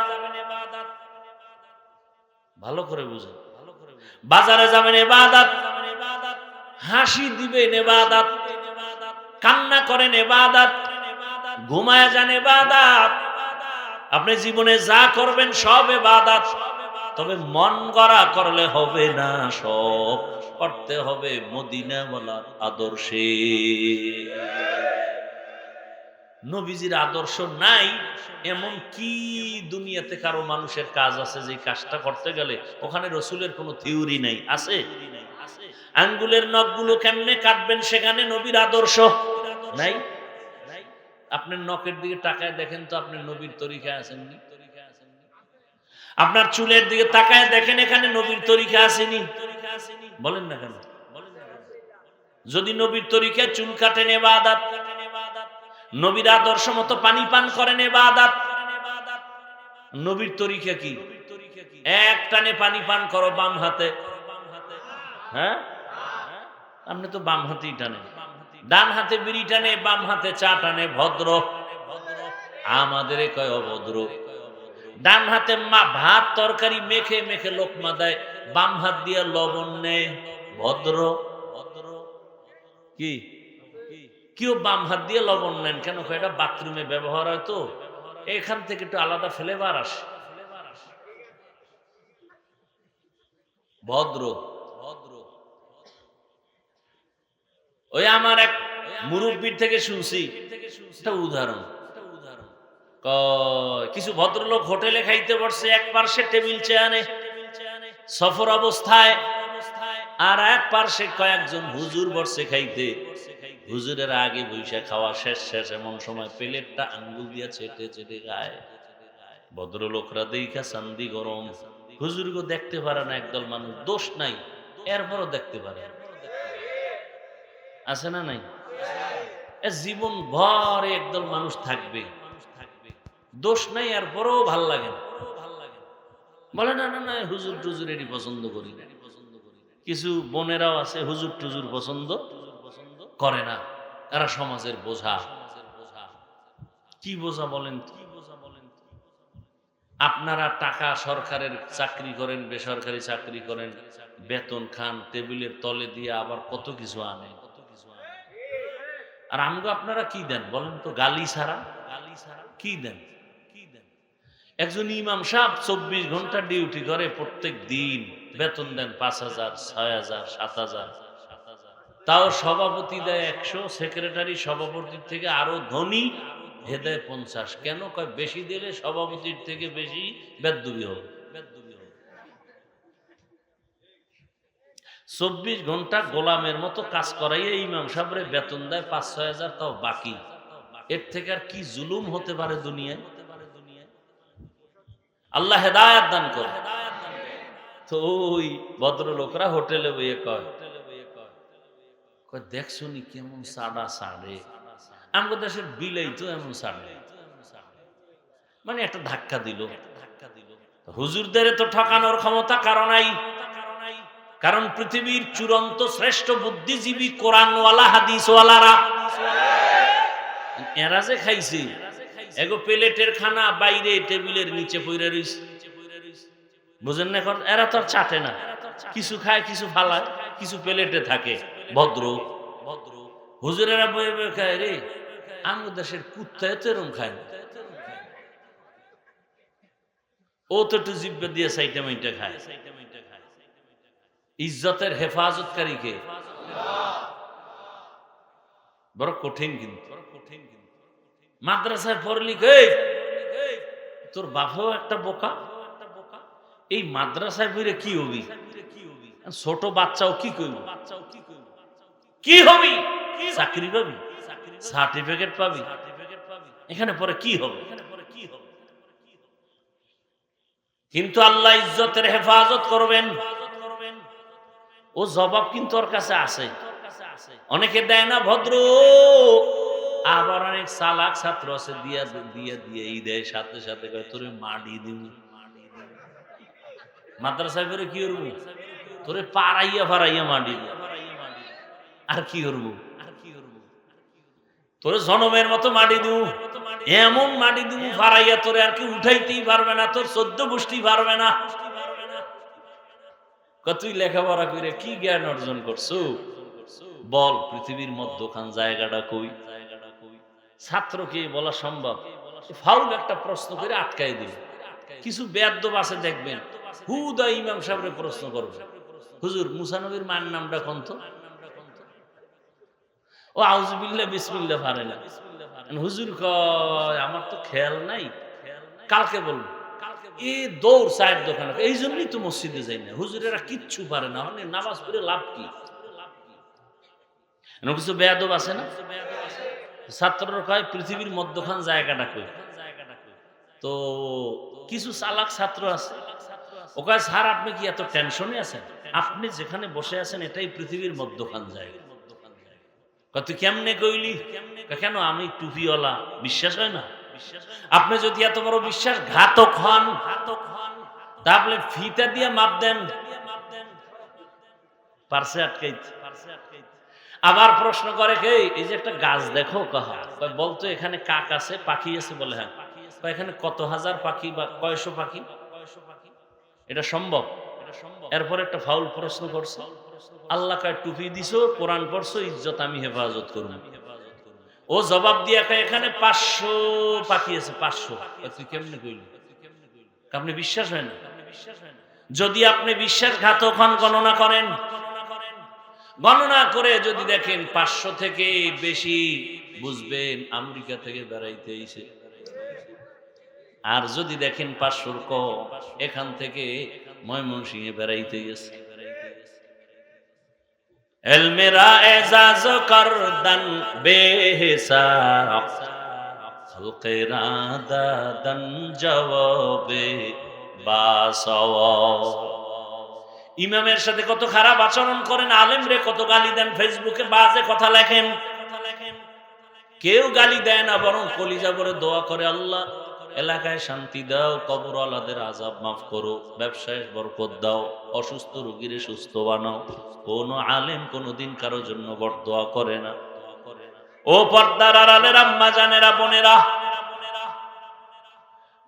ভালো করে বুঝেন। বাজারে যাবেন ইবাদত, হাসি দিবেন ইবাদত, কান্না করেন ইবাদত, ঘুমায় যান ইবাদত। আপনি জীবনে যা করবেন সব ইবাদত। তবে মন গড়া করলে হবে না, সব করতে হবে মদিনাওয়ালার আদর্শে। নবীজির আদর্শ নাই এমন কি দুনিয়াতে কারো মানুষের কাজ আছে যে কাজটা করতে গেলে ওখানে রসুলের কোনো থিওরি নাই? আছে? আঙ্গুলের নখগুলো কেমনে কাটবেন সেখানে নবীর আদর্শ নাই। আপনার নখের দিকে তাকায় দেখেন তো, আপনি নবীর তরিকা আছেননি? আপনার চুলের দিকে তাকায় দেখেন, এখানে নবীর তরিকা আসেনি? বলেন না কেন? যদি নবীর তরিকা চুল কাটেন ইবাদত, নবীর আদর্শ মতো পানি পান করেন ইবাদত। নবীর তরিকা কি? এক টানে পানি পান করো বাম হাতে। হ্যাঁ, আপনি তো বাম হাতেই টানেন। ডান হাতে বিড়ি টানে, বাম হাতে চা টানে। ভদ্র? আমাদের কয় অভদ্র। ডান হাতে ভাত তরকারি মেখে মেখে লোকমা দেয়, বাম হাত দিয়ে লবণ নেয়। ভদ্র? কি কেউ বাম হাত দিয়ে লবণ নেন কেন? এটা বাথরুমে ব্যবহার হয়, তো এখান থেকে একটু আলাদা ফ্লেভার আসে। ভদ্র ভদ্র ওই আমার এক মুরব্বীর থেকে শুনছি একটা উদাহরণ। কিছু ভদ্রলোক হোটেলে খাইতে বসছে, এক পার্শ্বে টেবিল চেয়ারে সফর অবস্থায়, আর এক পার্শ্বে কয়েকজন হুজুর বসছে খাইতে। হুজুরের আগে বৈশা খাওয়া শেষ এমন সময় প্লেটটা আঙ্গুল দিয়া চেটে চেটে খায়। ভদ্রলোকরা দেখা চান্দি গরম, হুজুরকে দেখতে পারে না একদল মানুষ, দোষ নাই এরপরও দেখতে পারে, আছে না নাই? জীবন ভর একদল মানুষ থাকবে, দোষ নাই এরপরও ভাল লাগে না, বলে না না না হুজুর টুজুর এটি পছন্দ করি না। কিছু বোনেরাও আছে হুজুর টুজুর পছন্দ করে না, তারা সমাজের বোঝা। কি বোঝা বলেন? আপনারা টাকা সরকারের চাকরি করেন, বেসরকারি চাকরি করেন, বেতন খান, টেবিলের তলে দিয়ে আবার কত কিছু আনেন, আর আমগো আপনারা কি দেন বলেন তো? গালি ছাড়া কি দেন? একজন ইমাম সাহেব 24 ঘন্টা ডিউটি করে প্রত্যেক দিন, বেতন দেন 5,000, 6,000, 7,000, তাও সভাপতি দেয় 100, সেক্রেটারি সভাপতির থেকে আরো ধনী হে দেয় 50। কেন? কয় বেশি দিলে সভাপতির থেকে বেশি বেদবি হবে। 24 ঘন্টা গোলামের মতো কাজ করাইয়া ইমাম সাহেবের বেতন দেয় 5-6,000, তাও বাকি। এর থেকে আর কি জুলুম হতে পারে দুনিয়ায়? আল্লাহ হেদায়েত দান করে। তো ওই ভদ্রলোকরা হোটেলে বইয়ে কয় দেখছো নি কেমন সাড়া সাড়ে, আমাদের দেশের বিলেই তো এমন সাড়ে, মানে একটা ধাক্কা দিল। হুজুরদের তো ঠকানোর ক্ষমতা কারো নাই, কারণ পৃথিবীর চূড়ান্ত শ্রেষ্ঠ বুদ্ধিজীবী কোরআনওয়ালা হাদিসওয়ালারা, এরা যে খাইছে এগো প্লেটের খানা বাইরে টেবিলের নিচে পইরা রইছে, বুঝেন না? এখন এরা তো আর চাটে না, কিছু খায় কিছু ফালায়, কিছু প্লেটে থাকে। ভদ্র ভদ্র হুজুরেরা বয়ে বয়ে খায় রে, আমাদের দেশের কুত্তায় তো এরম খায় না, ও তো একটু জিব্বা দিয়ে সাইটা মাইটা খায়। ইজ্জতের হেফাজতকারী কে? বড় কঠিন কিন্তু। মাদ্রাসায় পড়লি তোর বাপও একটা বোকা, এই মাদ্রাসায় পড়ে কি হবি? ছোট বাচ্চাও কি করব? কি হবি? চাকরি পাবি, সার্টিফিকেট পাবি, এখানে পরে কি হবে? কিন্তু আল্লাহ ইজ্জতের হেফাজত করবেন, ও জবাব কিন্তু ওর কাছে আছে। অনেকে দেয় না ভদ্র, আবার অনেক চালাক ছাত্র আছে দিয়া দিয়া দিয়ে এই দেয়, সাথে সাথে কয় তোরে মাটি দিব। মাদ্রাসায় পড়ে কি করবো? তোরে পাড়াইয়া ফাড়াইয়া মাটি দিব, আর কি করবো? তোরে জনমের মতো মাটি দিব, এমন মাটি দিব ফাড়াইয়া তোরে আর কি উঠাইতেই পারবে না, তোর 14 গোষ্ঠী পারবে না। তুই লেখাপড়া করে কি জ্ঞান অর্জন করছো বল? পৃথিবীর মধ্যখান জায়গাটা কই? ছাত্রকে বলা সম্ভব? ফাউল একটা প্রশ্ন করে আটকাই দিল। কিছু বেয়াদ্দব আছে দেখবেন, হুদা ইমাম সাহেবের প্রশ্ন করবে, হুজুর মুসা নবীর মায়ের নামটা কোন তো? ও আউযুবিল্লাহ বিসমিল্লাহ পারে না। হুজুর কয় আমার তো খেয়াল নাই, কালকে বলবো। এ দৌড় চায়ের দোকানে, এই জন্যই তো মসজিদে যাই না, হুজুরেরা কিচ্ছু পারে না, নামাজ পড়ে লাভ কি? কিছু বেয়াদব আছে না? ছাত্ররা কয় পৃথিবীর মধ্যখান জায়গাটা কই? তো কিছু চালাক ছাত্র আছে, ও কয় স্যার আপনি কি এত টেনশনে আছেন? আপনি যেখানে বসে আছেন এটাই পৃথিবীর মধ্যখান জায়গা। তুই কেমনে কইলি? কেন আমি টুপিওয়ালা, বিশ্বাস হয় না? আপনি যদি এত বড় বিশ্বাসঘাতক হন তাহলে ফিতা দিয়ে মাপ দেন, পারছে আটকাইতে। আবার প্রশ্ন করে কে, এই যে একটা গাছ দেখো, কাহা বলতো এখানে কাক আছে, পাখি আছে, বলে হ্যাঁ। এখানে কত হাজার পাখি বা কয়শো পাখি, এটা সম্ভব? এরপর একটা ফাউল প্রশ্ন করছে, আল্লাহ কয় টুপি দিছো, কোরআন পড়ছো, ইজ্জত আমি হেফাজত করব। ও জবাব দিয়া কয় এখানে 500 পাখি আছে, 500। তুই কেমনে কইলি? আপনি বিশ্বাস হয় না? যদি আপনি বিশ্বাসঘাতক হন, গণনা করেন, গণনা করে যদি দেখেন 500 থেকে বেশি, বুঝবেন আমেরিকা থেকে বেড়াইতে আইছে। আর যদি দেখেন 500 কম, এখান থেকে ময়মনসিংহে বেড়াইতে গেছে। এলমেরা এজাজ করদান বেহিসাব, খলকেরা দাদান জবাবে বাসওয়াব। ইমামের সাথে কত খারাপ আচরণ করেন, আলেম রে কত গালি দেন, ফেসবুকে বাজে কথা লেখেন। কেউ গালি দেয় না, বরং কলিজা ভরে দোয়া করে, আল্লাহ এলাকায় শান্তি দাও, কবরওয়ালাদের আযাব মাফ করো, ব্যবসায় বরকত দাও, অসুস্থ রোগীরে সুস্থ বানাও। কোন আলেম কোনদিন কারো জন্য বরদোয়া করে না। ও পর্দার আড়ালের আম্মা জানেরা, বোনেরা,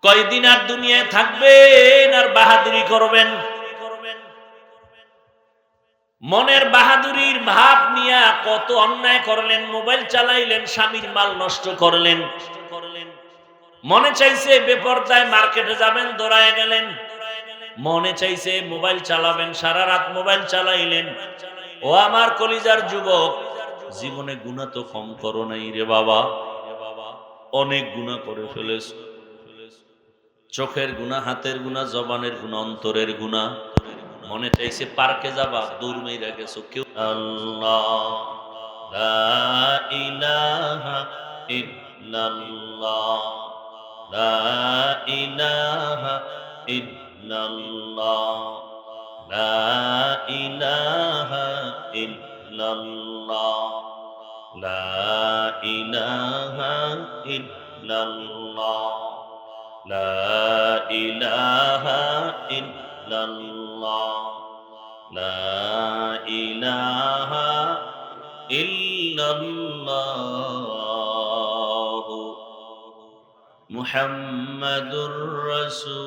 কয়দিন আর দুনিয়ায় থাকবেন আর বাহাদুরি করবেন? মনের বাহাদুরির ভাব নিয়ে কত অন্যায় করলেন, মোবাইল চালাইলেন, স্বামীর মাল নষ্ট করলেন। মনে চাইছে বেপরদায় মার্কেটে যাবেন, দৌড়ায় গেলেন। মনে চাইছে মোবাইল চালাবেন, সারা রাত মোবাইল চালাইলেন। ও আমার কলিজার যুবক, জীবনে গুনাহ তো কম করো নাই রে বাবা, অনেক গুনাহ করে ফেলেছ। চোখের গুনাহ, হাতের গুনাহ, জবানের গুনাহ, অন্তরের গুনাহ। মনে চাইছে পার্কে যাবা, দৌড় মেরে গেছো। কেউ আল্লাহ লা ইলাহা ইল্লাল্লাহ, লা ইলাহা ইল্লাল্লাহ, লা ইলাহা ইল্লাল্লাহ, লা ইলাহা ইল্লাল্লাহ, লা ইলাহা ইল্লাল্লাহ, লা ইলাহা ইল্লাল্লাহ, মুহাম্মাদুর রাসূলুল্লাহ।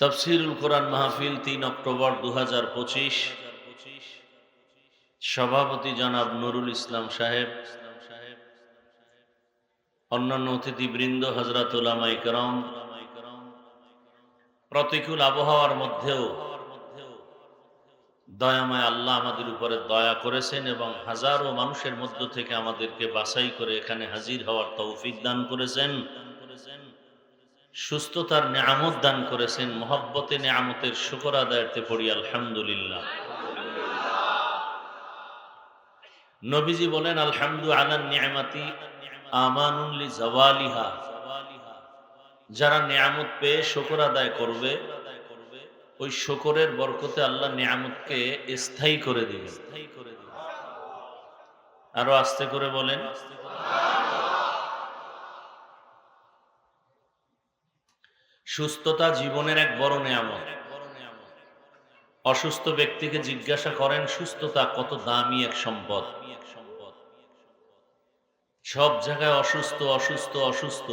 তাফসীরুল কোরআন মাহফিল 3 অক্টোবর 2025। সভাপতি জনাব নুরুল ইসলাম সাহেব, অন্যান্য অতিথিবৃন্দ, হযরত উলামায়ে কেরাম। প্রতিকূল আবহাওয়ার মধ্যেও দয়াময় আল্লাহ আমাদের উপরে দয়া করেছেন এবং হাজারো মানুষের মধ্য থেকে আমাদেরকে বাছাই করে এখানে হাজির হওয়ার তৌফিক দান করেছেন, সুস্থতার নিয়ামত দান করেছেন। মহব্বতে নিয়ামতের শুকর আদায়তে পড়ি আলহামদুলিল্লাহ। নবীজি বলেন, আলহামদু আলা নিয়ামাতি আমানুন লি জাওয়ালিহা। যারা নিয়ামত পেয়ে শুকর আদায় করবে, ওই শুকরের বরকতে আল্লাহ নিয়ামতকে স্থায়ী করে দিবেন। আরো আস্তে করে বলেন। সুস্থতা জীবনের এক বড় নিয়ামত। অসুস্থ ব্যক্তিকে জিজ্ঞাসা করেন, সুস্থতা কত দামি এক সম্পদ। সব জায়গায় অসুস্থ অসুস্থ অসুস্থ,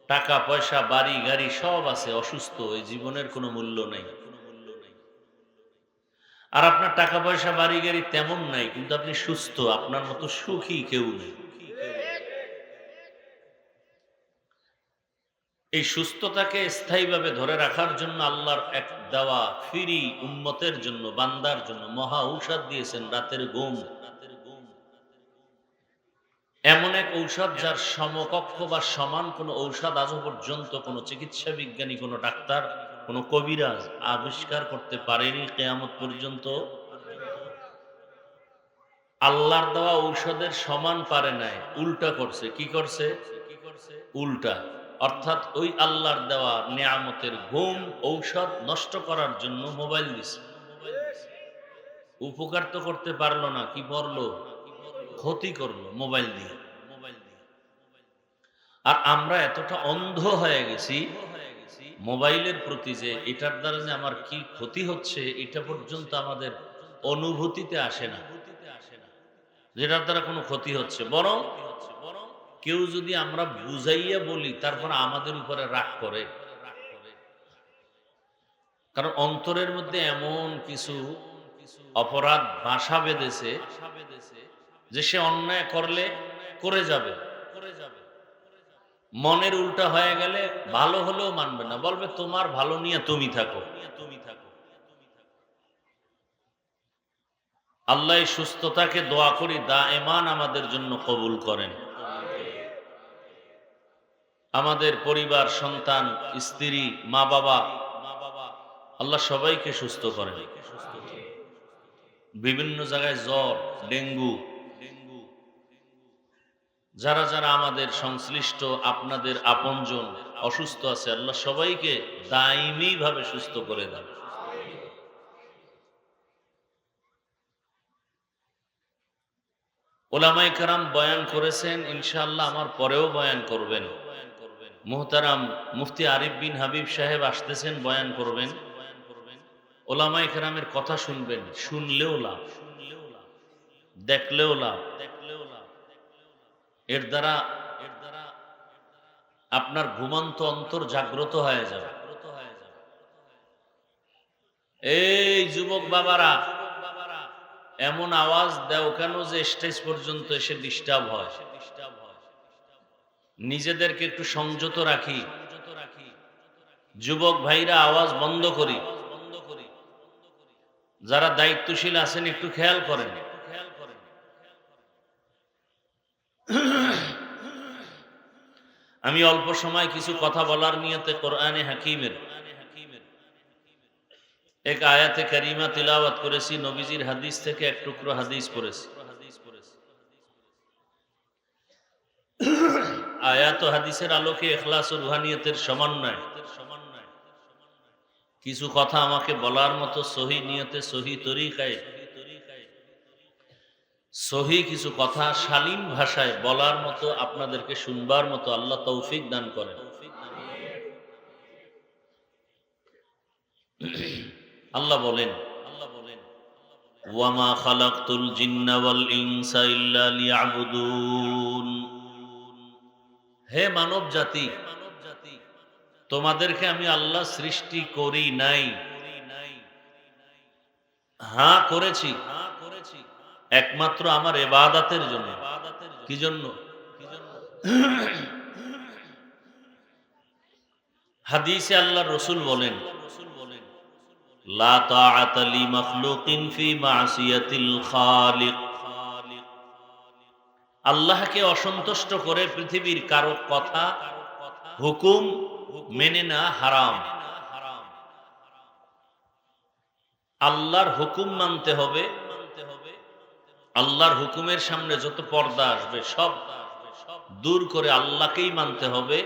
টাকা পয়সা বাড়ি গাড়ি সব আছে, অসুস্থ, এই জীবনের কোনো মূল্য নেই। আর আপনার টাকা পয়সা বাড়ি গাড়ি তেমন নাই, কিন্তু আপনি সুস্থ, আপনার মতো সুখী কেউ নেই। এই সুস্থতাকে স্থায়ীভাবে ধরে রাখার জন্য আল্লাহর এক দেওয়া ফ্রি উম্মতের জন্য, বান্দার জন্য মহা ঔষধ দিয়েছেন, রাতের ঘুম। এমন এক ঔষধ যার সমকক্ষ বা সমান কোন ঔষধ আজও পর্যন্ত কোন চিকিৎসা বিজ্ঞানী, কোন ডাক্তার, কোন কবিরাজ আবিষ্কার করতে পারেনি কিয়ামত পর্যন্ত। আল্লাহর দেওয়া ঔষধের সমান পারে নাই, উল্টা করছে। কি করছে? উল্টা। অর্থাৎ ওই আল্লাহর দেওয়া নিয়ামতের ঘুম ঔষধ নষ্ট করার জন্য মোবাইল দিছে। উপকার তো করতে পারলো না, কি করলো? ক্ষতি করলো মোবাইল দিয়ে। আর আমরা এতটা অন্ধ হয়ে গেছি মোবাইলের প্রতি, যে এটার দ্বারা যে আমার কি ক্ষতি হচ্ছে এটা পর্যন্ত আমাদের অনুভূতিতে আসে না, যেটার দ্বারা কোনো ক্ষতি হচ্ছে। বরং কেউ যদি আমরা বুঝাইয়া বলি, তারপর আমাদের উপরে রাগ করে। কারণ অন্তরের মধ্যে এমন কিছু অপরাধ বাসা বেঁধেছে যে সে অন্যায় করলে করে যাবে। মনের উল্টা হয়ে গেলে ভালো হলেও মানবে না, বলবে তোমার ভালো নিয়ে তুমি থাকো। আল্লাহ এই সুস্থতাকে দোয়া করি দায়েমান আমাদের জন্য কবুল করেন। আমাদের পরিবার, সন্তান, স্ত্রী, মা বাবা, আল্লাহ সবাইকে সুস্থ করেন। বিভিন্ন জায়গায় জ্বর, ডেঙ্গু, যারা যারা আমাদের সংশ্লিষ্ট আপনাদের আপনজন অসুস্থ আছে, আল্লাহ সবাইকে দায়মি ভাবে সুস্থ করে দেন। ওলামায়ে কেরাম বয়ান করেছেন, ইনশাআল্লাহ আমার পরেও বয়ান করবেন। মুহতারাম মুফতি আরিফ বিন হাবিব সাহেব আসতেছেন, বয়ান করবেন। ওলামায়ে কেরামের কথা শুনবেন, শুনলেও লাভ, দেখলেও লাভ। এর দ্বারা আপনার ঘুমন্ত অন্তর জাগ্রত হয়ে যাবে। এই যুবক বাবারা, এমন আওয়াজ দাও কেন যে স্টেজ পর্যন্ত এসে ডিস্টার্ব হয়? নিজেদেরকে একটু সংযত রাখি। যুবক ভাইরা আওয়াজ বন্ধ করি। যারা দায়িত্বশীল আছেন একটু খেয়াল করেন। আমি অল্প সময় কিছু কথা বলার নিয়তে কোরআনে হাকিমের এক আয়াতে কারিমা তিলাওয়াত করেছি, নবীজির হাদিস থেকে এক টুকরো হাদিস পড়েছি। আয়াত ও হাদিসের আলোকে ইখলাস ও রুহানিয়তের সমন্বয় কিছু কথা আমাকে বলার মতো সহি নিয়তে, সহি তরিকায়, সহি কিছু কথা শালীন ভাষায় বলার মতো, আপনাদেরকে শুনবার মতো আল্লাহ তৌফিক দান করেন। আল্লাহ বলেন, ওয়ামা খালাকতুল জিন্না ওয়াল ইনসা ইল্লা লিয়াবুদুন। হে মানব জাতি, তোমাদেরকে আমি আল্লাহ সৃষ্টি করি নাই, হ্যাঁ করেছি একমাত্র আমার ইবাদতের জন্য। কি জন্য? হাদিসে আল্লাহর রাসূল বলেন, লা তাআতা লি মাখলুকিন ফি মাসিয়াতিল খালিক। আল্লাহকে অসন্তুষ্ট করে পৃথিবীর কারো কথা, হুকুম মেনে না হারাম। আল্লাহর হুকুম মানতে হবে। আল্লাহর হুকুমের সামনে যত পর্দা আসবে সব দূর করে আল্লাহকেই মানতে হবে।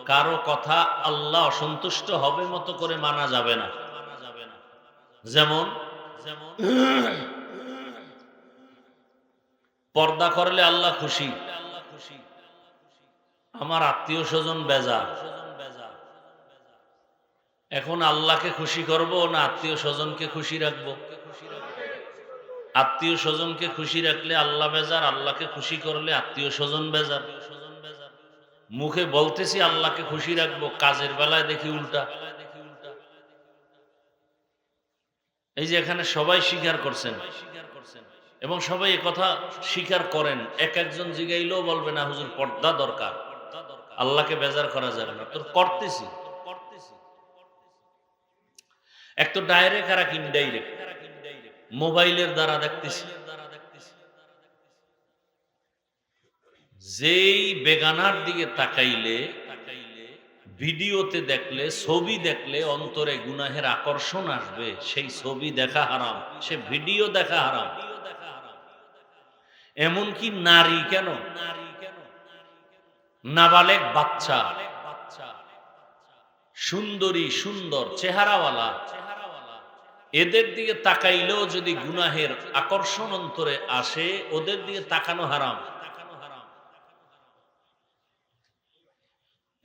কারো কথা আল্লাহ অসন্তুষ্ট হবে মতো করে মানা যাবে না। যেমন পর্দা করলে আল্লাহ খুশি, আমার আত্মীয় স্বজন বেজার। এখন আল্লাহকে খুশি করব না আত্মীয় স্বজনকে খুশি রাখবো? আত্মীয় স্বজনকে খুশি রাখলে আল্লাহ বেজার, আল্লাহকে খুশি করলে আত্মীয় স্বজন বেজার। মুখে বলতেছি আল্লাহকে খুশি রাখবো, কাজের বেলায় দেখি উল্টা। এই যে এখানে সবাই স্বীকার করছেন এবং সবাই কথা স্বীকার করেন, এক একজন জিগাইলেও বলবে না হুজুর পর্দা দরকার, আল্লাহকে বেজার করা যাবে না। তোর করতেছি এক তো ডাইরেক্ট আর এক ইনডাইরেক্ট, মোবাইলের দ্বারা দেখতেছি। যেই বেগানার দিকে তাকাইলে, ভিডিওতে দেখলে, ছবি দেখলে অন্তরে গুনাহের আকর্ষণ আসবে, সেই ছবি দেখা হারাম, সে ভিডিও দেখা হারাম। এমনকি নারী কেন, নাবালেগ বাচ্চা, সুন্দরী, সুন্দর চেহারাওয়ালা, এদের দিকে তাকাইলেও যদি গুনাহের আকর্ষণ অন্তরে আসে, ওদের দিকে তাকানো হারাম।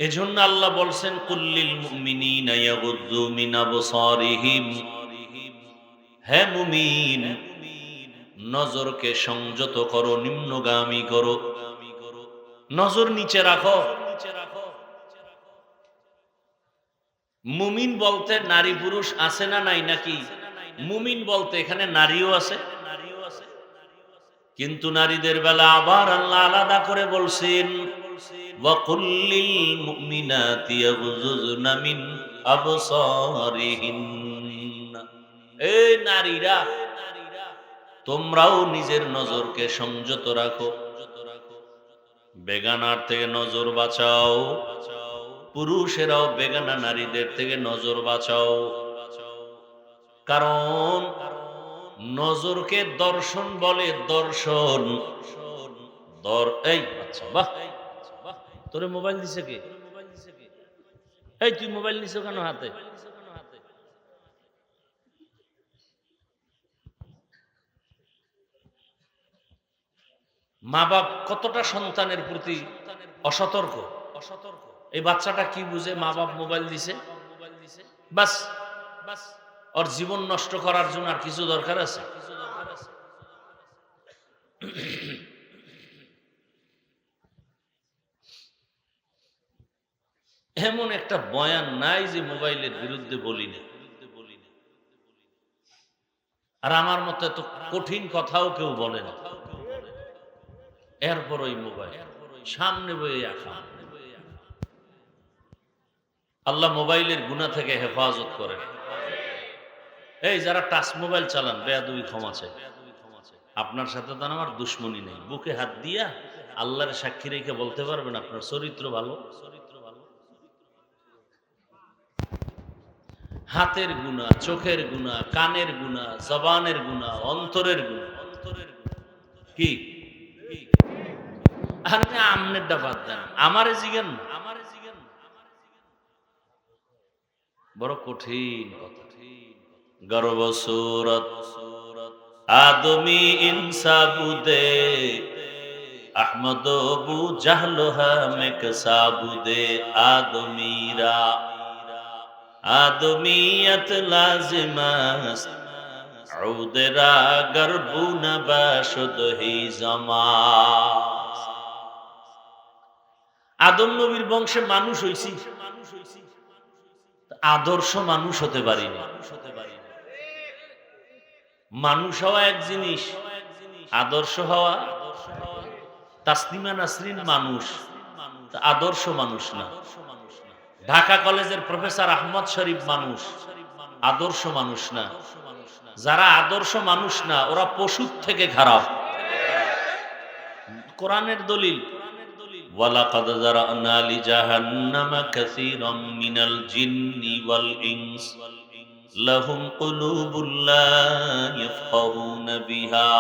এজন্য আল্লাহ বলছেন, কুল্লিল মুমিনিনা ইয়াগুদ্দু মিন আবসারিহিম। হে মুমিন, নজরকে সংযত করো, নিম্নগামী করো, নজর নিচে রাখো। মুমিন বলতে নারী পুরুষ আছে না নাই নাকি? মুমিন বলতে এখানে নারীও আছে। কিন্তু নারীদের বেলা আবার আল্লাহ আলাদা করে বলছেন, ওয়াকুল্লিল মুমিনাতি ইয়াগুযুযনা মিন আবসারিহিন্না, এই নারীরা তোমরাও নিজের নজরকে সংযত রাখো, বেগানার থেকে নজর বাঁচাও, পুরুষেরাও বেগানা নারীদের থেকে নজর বাঁচাও। কারণ নজরকে দর্শন বলে, দর্শন এই আচ্ছা বাহ, তোরে মোবাইল দিছে কে? এই তুই মোবাইল নিছো কেন হাতে? মা বাপ কতটা সন্তানের প্রতি অসতর্ক। এই বাচ্চাটা কি বুঝে? মা বাপ মোবাইল দিছে, বাস ওর জীবন নষ্ট করার জন্য আর কিছু দরকার আছে? এমন একটা বয়ান নাই যে মোবাইলের বিরুদ্ধে বলি না। আর আমার মতো এত কঠিন কথাও কেউ বলে না, এরপর ওই মোবাইল সামনে বয়ে আসা। আল্লাহ মোবাইলের গুনাহ থেকে হেফাজত করেন। এই যারা টাচ মোবাইল চালান, বেয়াদবি ক্ষমা চাই। আপনার সাথে তো আমার দুশ্মনী নেই, বুকে হাত দিয়া আল্লাহর সাক্ষী রেখে বলতে পারবেন আপনার চরিত্র ভালো। হাতের গুনাহ, চোখের গুনাহ, কানের গুনাহ, জবানের গুনাহ, অন্তরের গুনাহ। কি আপনি আমনের ডাবাদ দেন, আমারে জিগেন না। বড় কঠিন কথা। গর্ব সুরত আদমি ইনসাবুদে আহমদ বু জাহলহা মেক সাবুদে আদমিরা আদমিয়ত লাজিমাস উদেরা গর্বু নবাশুদ হি জামাস। আদম নবীর বংশে মানুষ হইছি, আদর্শ মানুষ হতে পারিনি। মানুষ হওয়া এক জিনিস, আদর্শ হওয়া। তাসলিমা নাসরিন মানুষ, আদর্শ মানুষ না। ঢাকা কলেজের প্রফেসর আহমদ শরীফ মানুষ, আদর্শ মানুষ না। যারা আদর্শ মানুষ না ওরা পশুর থেকে খারাপ। কোরআনের দলিল, ওয়ালাকাদ যারানা লিজাহান্নামা কাসীরাম মিনাল জিন্নি ওয়াল ইনস লাহুম কুলুবুল লা ইয়াফকাহুনা বিহা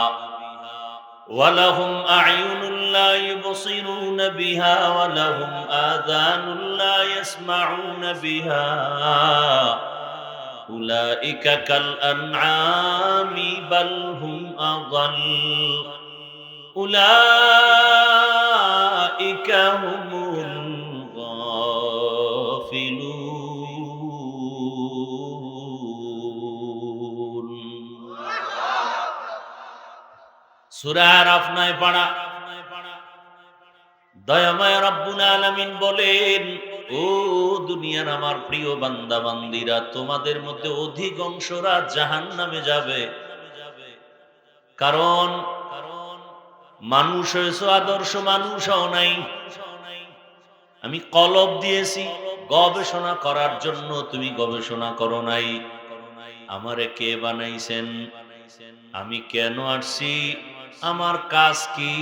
ওয়া লাহুম আ'য়ুনুন লা ইউবসিরুনা বিহা ওয়া লাহুম আযানুন লা ইয়াসমাউনা বিহা উলাইকা কাল আনআমি বাল হুম আযাল উলাইকা হুমুল গাফিলুন। সূরা আরাফ 9 পারা। দয়াময় রব্বুল আলামিন বলেন, ও দুনিয়ার আমার প্রিয় বান্দা বান্দীরা, তোমাদের মধ্যে অধিকাংশরা জাহান্নামে যাবে। কারণ মানুষ হয়েছে, আদর্শ মানুষ হও নাই। আমি কলব দিয়েছি গবেষণা করার জন্য, তুমি গবেষণা করো নাই। আমারে কে বানাইছেন, আমি কেন আসছি, আমার কাজ কি,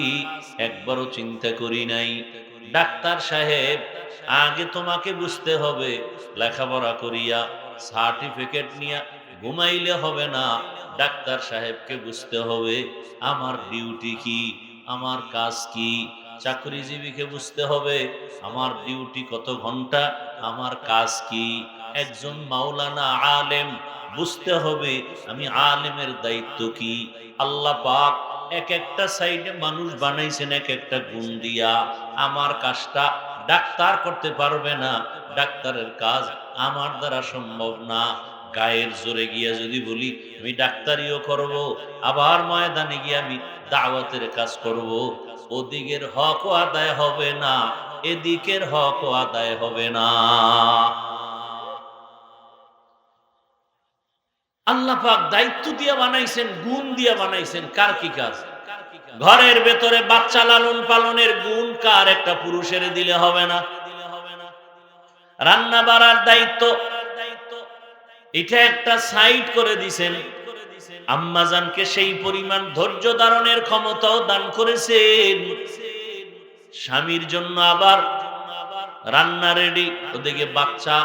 একবারও চিন্তা করি নাই। ডাক্তার সাহেব, আগে তোমাকে বুঝতে হবে, লেখাপড়া করিয়া সার্টিফিকেট নিয়া ঘুমাইলে হবে না। ডাক্তার সাহেবকে বুঝতে হবে আমার ডিউটি কি, আমার কাজ কি। চাকরিজীবীকে বুঝতে হবে আমার ডিউটি কত ঘন্টা, আমার কাজ কি। একজন মাওলানা আলেম বুঝতে হবে আমি আলেমের দায়িত্ব কি। আল্লাহ পাক এক একটা সাইডে মানুষ বানাইছেন এক একটা গুণ দিয়া। আমার কাজটা ডাক্তার করতে পারবে না, ডাক্তারের কাজ আমার দ্বারা সম্ভব না। গায়ের জোরে গিয়া যদি বলি আমি ডাক্তারিও করব, আবার ময়দানে গিয়ে আমি দাওয়াতের কাজ করব, ওদিকের হকও আদায় হবে না, এদিকের হকও আদায় হবে না। আল্লাহ পাক দায়িত্ব দিয়া বানাইছেন, গুণ দিয়া বানাইছেন। কার কি কাজ? ঘরের ভেতরে বাচ্চা লালন পালনের গুণ কার? একটা পুরুষের দিলে হবে না? রান্না বাড়ার দায়িত্ব এটা একটা সাইড করে দিছেন। আম্মাজানকে সেই পরিমাণ ধৈর্য ধারণের ক্ষমতাও দান করেছেন। স্বামীর জন্য আবার রান্না রেডি, ওদিকে বাচ্চা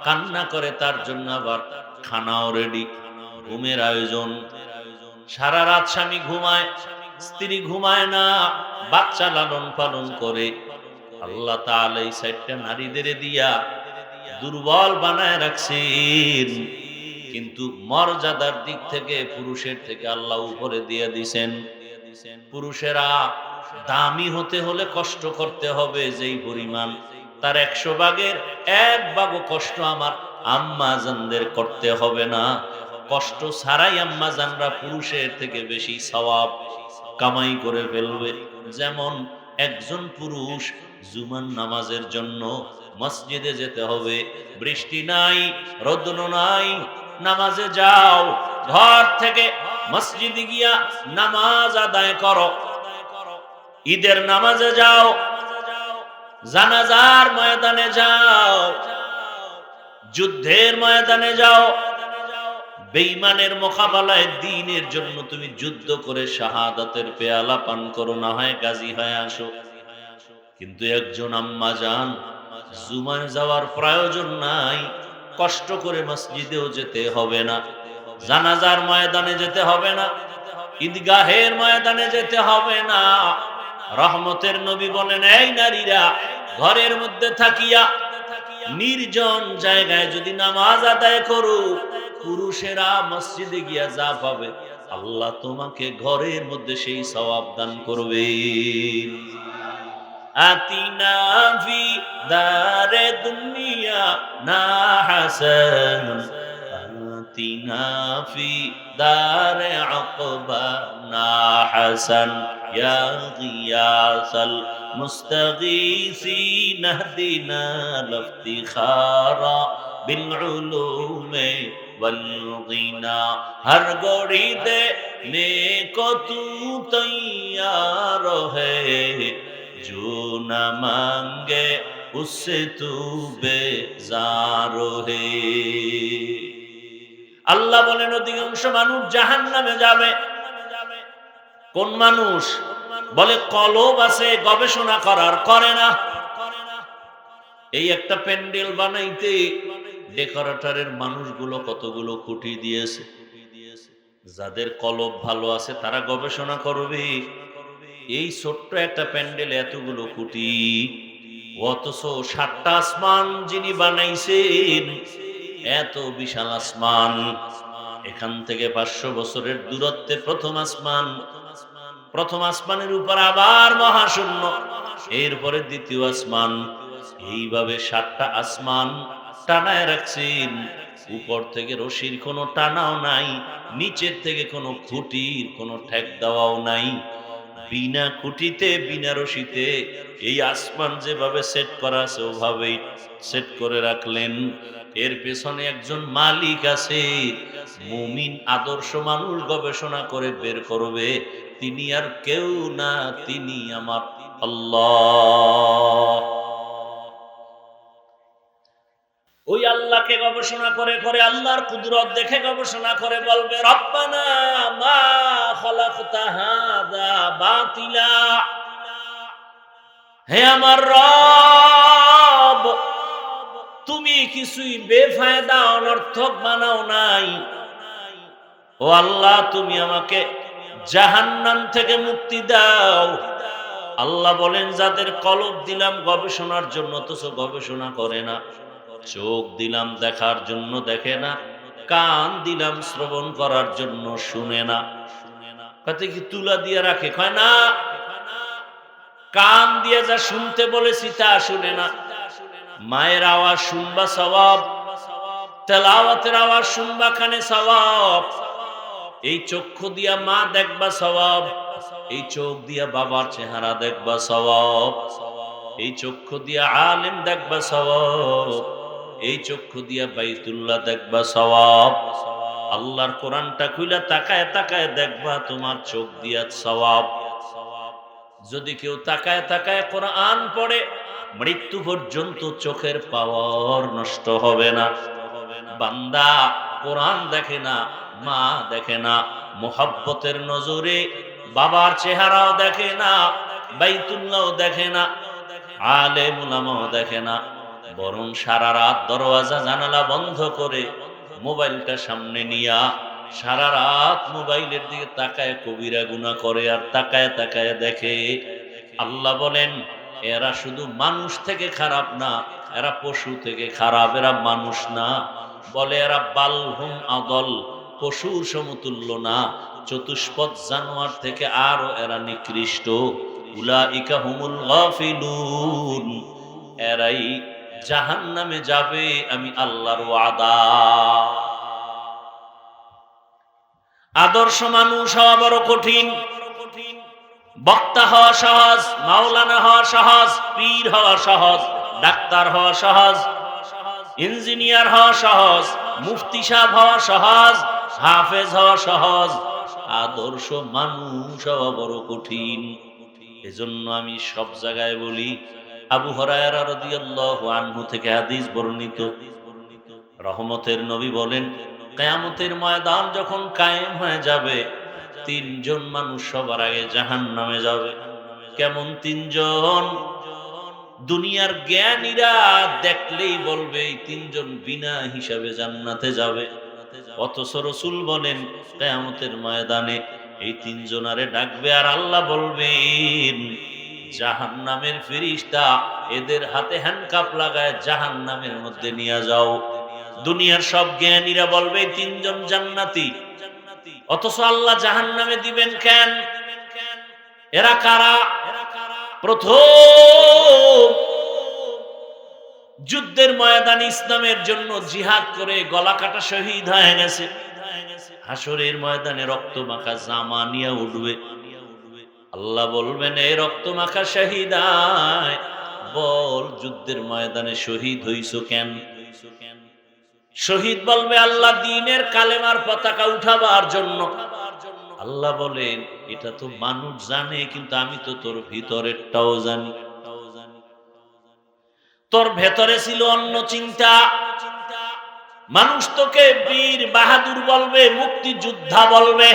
কান্না করে তার জন্য আবার খানাও রেডি, ঘুমের আয়োজন। সারা রাত স্বামী ঘুমায়, স্ত্রী ঘুমায় না, বাচ্চা লালন পালন করে। আল্লাহ তাআলা এই সাইডটা নারীদের দিয়া দুর্বল বানায় রাখছেন, কিন্তু মর্যাদার দিক থেকে পুরুষের থেকে আল্লাহ উপরে দিয়ে দিছেন। পুরুষেরা দামি হতে হলে কষ্ট করতে হবে যেই পরিমাণ, তার 100 ভাগের 1 ভাগও কষ্ট আমার আম্মাজানদের করতে হবে না। কষ্ট ছাড়াই আম্মাজানরা পুরুষের থেকে বেশি সওয়াব কামাই করে ফেলবে। যেমন একজন পুরুষ জুমার নামাজের জন্য মসজিদে যেতে হবে, বৃষ্টি নাই, রৌদ্র নাই, নামাজে যাও, ঘর থেকে মসজিদে গিয়া নামাজ আদায় করো। ঈদের নামাজে যাও, জানাজার ময়দানে যাও, যুদ্ধের ময়দানে যাও, বেঈমানের মোকাবেলায় দ্বীনের জন্য তুমি যুদ্ধ করে শাহাদাতের পেয়ালা পান করো, না হয় গাজী হয়ে আসো। কিন্তু একজন আম্মা জান জুমায় যাওয়ার প্রয়োজন নাই, কষ্ট করে মসজিদেও যেতে হবে না, জানাজার ময়দানে যেতে হবে না, ঈদগাহের ময়দানে যেতে হবে না। রহমতের নবী বলেন, এই নারীরা ঘরের মধ্যে থাকিয়া নির্জন জায়গায় যদি নামাজ আদায় করো, পুরুষেরা মসজিদে গিয়া যা পাবে আল্লাহ তোমাকে ঘরের মধ্যে সেই সওয়াব দান করবে। আতিনা ফি দারে দুনিয়া না হাসান, আতিনা ফি দারে আকবা না হাসান, ইয়া গিয়াসাল মুস্তাগীসিন ইহদিনা লিফতিখারা বিল উলুমে ওয়াল গিনা। হর গড়ি দে নেকো তু তৈয়ার হে, जो न मांगे उससे तू बेजार है। আল্লাহ বলেন অধিকাংশ মানুষ জাহান্নামে যাবে। কোন মানুষ? বলে কলব আছে গবেষণা করার, করে না। এই একটা প্যান্ডেল বানাইতে ডেকোরেটরের মানুষগুলো কতগুলো কোটি দিয়েছে। যাদের কলব ভালো আছে তারা গবেষণা করবে। এই ছোট্ট একটা প্যান্ডেল এতগুলো কোটি, অথচ 7টা আসমান যিনি বানাইছেন, এত বিশাল আসমান, এখান থেকে 500 বছরের দূরত্বে প্রথম আসমান, প্রথম আসমানের উপর আবার মহাশূন্য, এরপরে দ্বিতীয় আসমান, এইভাবে 7টা আসমান টানায় রাখছেন। উপর থেকে রশির কোনো টানাও নাই, নিচের থেকে কোনো খুঁটির কোনো ঠেক দেওয়াও নাই। বিনা খুঁটিতে বিনা রশিতে এই আসমান যেভাবে সেট করা আছে ওভাবেই সেট করে রাখলেন। এর পেছনে একজন মালিক আছে। মুমিন আদর্শ মানুষ গবেষণা করে বের করবে, তিনি আর কেউ না, তিনি আমার আল্লাহ। ওই আল্লাহকে গবেষণা করে করে, আল্লাহর কুদরত দেখে গবেষণা করে বলবে, রব্বানা মা খালাকতা হাযা বাতিলা, হে আমার রব, তুমি কিছুই বেফায়দা অনর্থক বানাও নাই। ও আল্লাহ, তুমি আমাকে জাহান্নাম থেকে মুক্তি দাও। আল্লাহ বলেন, যাদের কলব দিলাম গবেষণার জন্য অথচ গবেষণা করে না, চোখ দিলাম দেখার জন্য দেখে না, কান দিলাম শ্রবণ করার জন্য শুনে না। কত কি তুলা দিয়ে রাখে? কয় না, কান দিয়ে যা শুনতে বলেছি তা শুনে না। মায়ের আওয়াজ শুনবা সওয়াব, তেলাওয়াতের আওয়াজ শুনবা কানে সওয়াব। এই চক্ষু দিয়া মা দেখবা সওয়াব, এই চোখ দিয়া বাবার চেহারা দেখবা সওয়াব, এই চক্ষু দিয়া আলেম দেখবা সওয়াব, এই চক্ষু দিয়া বাইতুল্লাহ দেখবা সওয়াব। আল্লাহর কোরআনটা খুইলা তাকায় তাকায় দেখবা তোমার চোখ দিয়া সওয়াব। যদি কেউ তাকায় তাকায় কোরআন পড়ে, মৃত্যু পর্যন্ত চোখের পাওয়ার নষ্ট হবে না। বান্দা কোরআন দেখে না, মা দেখে না, মোহাব্বতের নজরে বাবার চেহারাও দেখে না, বাইতুল্লাহও দেখে না, আলেম উলামাও দেখে না, বরং সারা রাত দরওয়াজা জানালা বন্ধ করে মোবাইলটা সামনে নিয়া সারা রাত মোবাইলের দিকে তাকায় কবিরা গুনাহ করে আর তাকায় তাকায় দেখে। আল্লাহ বলেন এরা শুধু মানুষ থেকে খারাপ না, এরা পশু থেকে খারাপ, এরা মানুষ না। বলে এরা বালহুম আদল, পশুর সমতুল্য না, চতুষ্পদ জানোয়ার থেকে আরো এরা নিকৃষ্ট। উলাইকা হুমুল গাফিলুন, এরাই জাহান্নামে যাবে, আমি আল্লাহর ওয়াদা। আদর্শ মানুষ হওয়া বড় কঠিন। বক্তা হওয়া সহজ, মাওলানা হওয়া সহজ, পীর হওয়া সহজ, ডাক্তার হওয়া সহজ, ইঞ্জিনিয়ার হওয়া সহজ, মুফতি সাহেব হওয়া সহজ, হাফেজ হওয়া সহজ। আদর্শ মানুষ হওয়া বড় কঠিন। এজন্য আমি সব জায়গায় বলি, আবু হুরায়রা রাদিয়াল্লাহু আনহু থেকে হাদিস বর্ণিত, রহমতের নবী বলেন কিয়ামতের ময়দান যখন কায়েম হয়ে যাবে, তিনজন মানুষ সবার আগে জাহান্নামে যাবে। কেমন তিনজন? দুনিয়ার জ্ঞানীরা দেখলেই বলবে এই তিনজন বিনা হিসাবে জান্নাতে যাবে। অথচ রাসূল বলেন কিয়ামতের ময়দানে এই তিনজনারে ডাকবে আর আল্লাহ বলবেন জাহান্নামের ফেরেশতা এদের হাতে হ্যান্ডকাপ লাগায় জাহান্নামের মধ্যে নিয়ে যাও। দুনিয়ার সব জ্ঞানীরা বলবে তিনজন জান্নাতি, অথচ আল্লাহ জাহান্নামে দিবেন কেন? এরা কারা? প্রথম যুদ্ধের ময়দানে ইসলামের জন্য জিহাদ করে গলা কাটা শহীদ হয়ে গেছে, হাসরের ময়দানে রক্ত মাখা জামা নিয়ে উঠবে। আল্লাহ বলবেন এই রক্ত মাখা শহীদায়, বল যুদ্ধের ময়দানে শহীদ হইছো কেন? শহীদ বলবে আল্লাহ দ্বীনের কালেমার পতাকা উঠাবার জন্য। আল্লাহ বলেন এটা তো মানুষ জানে, কিন্তু আমি তো তোর ভিতরেরটাও জানি। তোর ভেতরে ছিল অন্য চিন্তা। মানুষ তোকে বীর বাহাদুর বলবে, মুক্তিযোদ্ধা বলবে,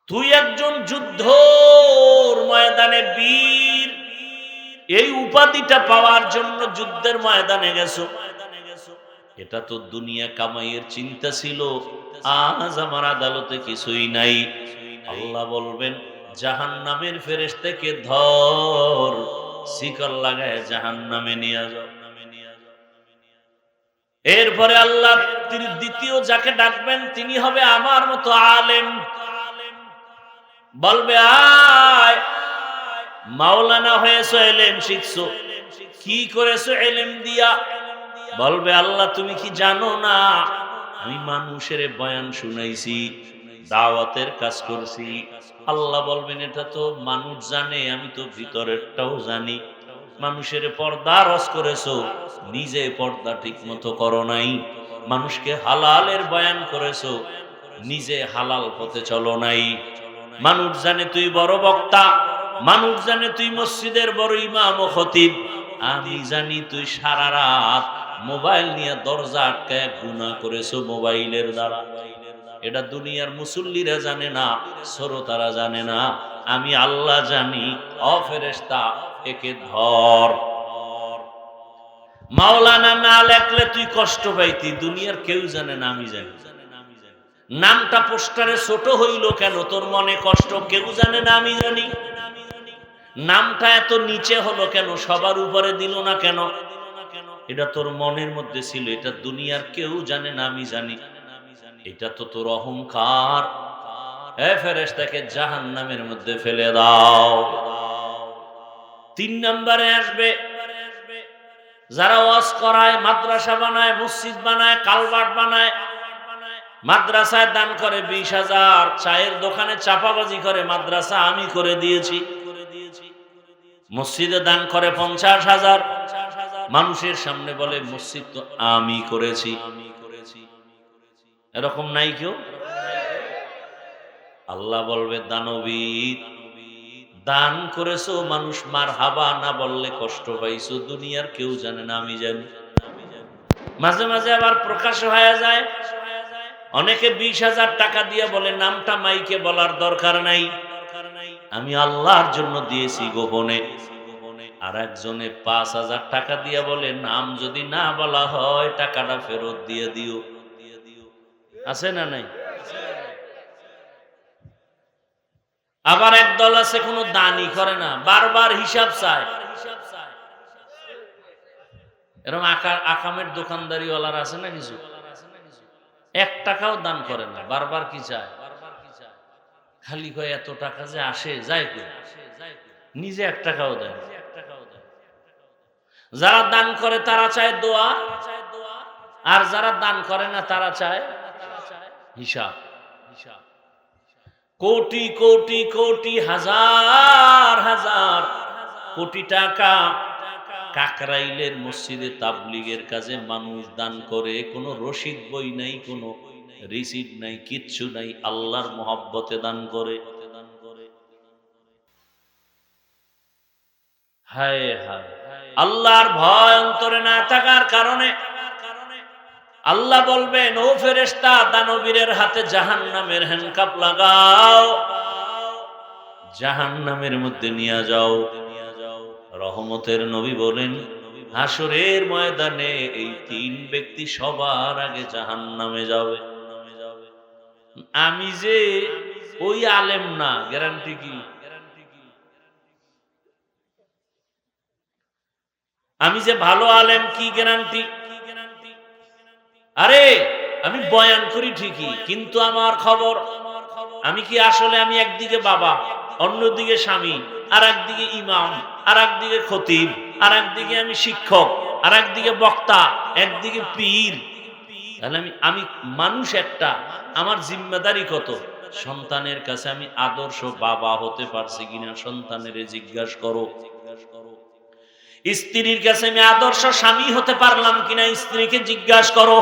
তুই একজন যুদ্ধর ময়দানে বীর, এই উপাধিটা পাওয়ার জন্য যুদ্ধের ময়দানে গেছো। এটা তো দুনিয়া কামাইয়ের চিন্তা ছিল, আজ আমার আদালতে কিছুই নাই। আল্লাহ বলবেন জাহান্নামের ফেরেশতাকে ধর, শিকল লাগায় জাহান্নামে নিয়ে যাও। এরপরে আল্লাহ দ্বিতীয় যাকে ডাকবেন তিনি হবে আমার মতো আলেম। বলবে আয় মাওলানা হয়েছো, এলেম শিখছো, কি করেছো এলেম দিয়া? বলবে আল্লাহ তুমি কি জানো না আমি মানুষের বয়ান শুনাইছি, দাওয়াতের কাজ করছি। আল্লাহ বলবেন এটা তো মানুষ জানে, আমি তো ভিতরেরটাও জানি। মানুষের পর্দা রস করেছো, নিজে পর্দা ঠিক মতো করো নাই। মানুষকে হালালের বয়ান করেছো, নিজে হালাল পথে চলো নাই। মানুষ জানে তুই বড় বক্তা, মানুষ জানে তুই মসজিদের বড় ইমাম ও খতিব, আমি জানি তুই সারা রাত মোবাইল নিয়ে দরজা আটকায় গুনাহ করেছো মোবাইলের দ্বারা। এটা দুনিয়ার মুসল্লিরা জানে না, শ্রোতারা জানে না, আমি আল্লাহ জানি। ও ফেরেশতা একে ধর। মাওলানা না লেখলে তুই কষ্ট পাইতি, দুনিয়ার কেউ জানে না, আমি জানি। নামটা পোস্টারে ছোট হইল কেন? তোর মনে কষ্ট, কেউ জানে না, আমি জানি। নামটা এত নিচে হলো কেন? সবার উপরে দিল না কেন? এটা তোর মনের মধ্যে ছিল, এটা দুনিয়ার কেউ জানে না, আমি জানি। এটা তো তোর অহংকার। এ ফেরেশতাকে জাহান্নামের মধ্যে ফেলে দাও। 3 নম্বরে আসবে যারা ওয়াজ করায়, মাদ্রাসা বানায়, মসজিদ বানায়, কালভার্ট বানায়, মাদ্রাসায় দান করে 20,000, চায়ের দোকানে চাপাবাজি করে মাদ্রাসা আমি করে দিয়েছি, মসজিদে দান করে 50,000, মানুষের সামনে বলে মসজিদ তো আমি করেছি। এরকম নাই কেউ? আল্লাহ বলবে দানবীর, দান করেছো, মানুষ মারহাবা না বললে কষ্ট পাইছো, দুনিয়ার কেউ জানে না, আমি জানি। মাঝে মাঝে আবার প্রকাশ হয়ে যায়, অনেকে 20,000 টাকা দিয়ে বলে নামটা মাইকে বলার দরকার নাই, আমি আল্লাহর জন্য দিয়েছি গোপনে। আর একজনে 5,000 টাকা দিয়ে বলে নাম যদি না বলা হয় টাকাটা ফেরত দিয়ে দিও। আছে না নাই? আবার একদল আছে কোনো দানই করে না, বারবার হিসাব চায়। এরকম আকামের দোকানদারিওয়ালার আছে না কিছু, 1 টাকাও দান করে না, বারবার কি চায়? খালি কয় এত টাকা যে আসে যায় কই, নিজে 1 টাকাও দেয়। যারা দান করে তারা চায় দোয়া, আর যারা দান করে না তারা চায় হিসাব। কোটি কোটি কোটি হাজার হাজার কোটি টাকা কাকরাইলের মসজিদে তাবলীগের কাজে মানুষ দান করে, কোনো রসিদ বই নাই, কোনো রিসিট নাই, কিচ্ছু নাই, আল্লাহর মহব্বতে দান করে। হায় হায়, আল্লাহর ভয় অন্তরে না থাকার কারণে আল্লাহ বলবেন, ও ফেরেশতা, দানবীরের হাতে জাহান্নামের হ্যান্ডকাপ লাগাও, জাহান্নামের মধ্যে নিয়ে যাও। রহমতের নবী বলেন, হাসরের ময়দানে এই 3 ব্যক্তি সবার আগে জাহান্নামে যাবে। আমি যে ওই আলেম না, গ্যারান্টি কি? আমি যে ভালো আলেম, কি গ্যারান্টি? আরে আমি বয়ান করি ঠিকই, কিন্তু আমার খবর, আমি কি আসলে, আমি একদিকে বাবা, অন্যদিকে স্বামী, আর একদিকে ইমাম, আর একদিকে খতিব, আর একদিকে আমি শিক্ষক, আর একদিকে বক্তা, একদিকে পীর। তাহলে আমি মানুষ একটা, আমার জিম্মেদারি কত? সন্তানের কাছে আমি আদর্শ বাবা হতে পারছি কিনা সন্তানের জিজ্ঞাসা করো। স্ত্রীর কাছে আমি আদর্শ স্বামী হতে পারলাম কিনা স্ত্রীকে জিজ্ঞাসা করো।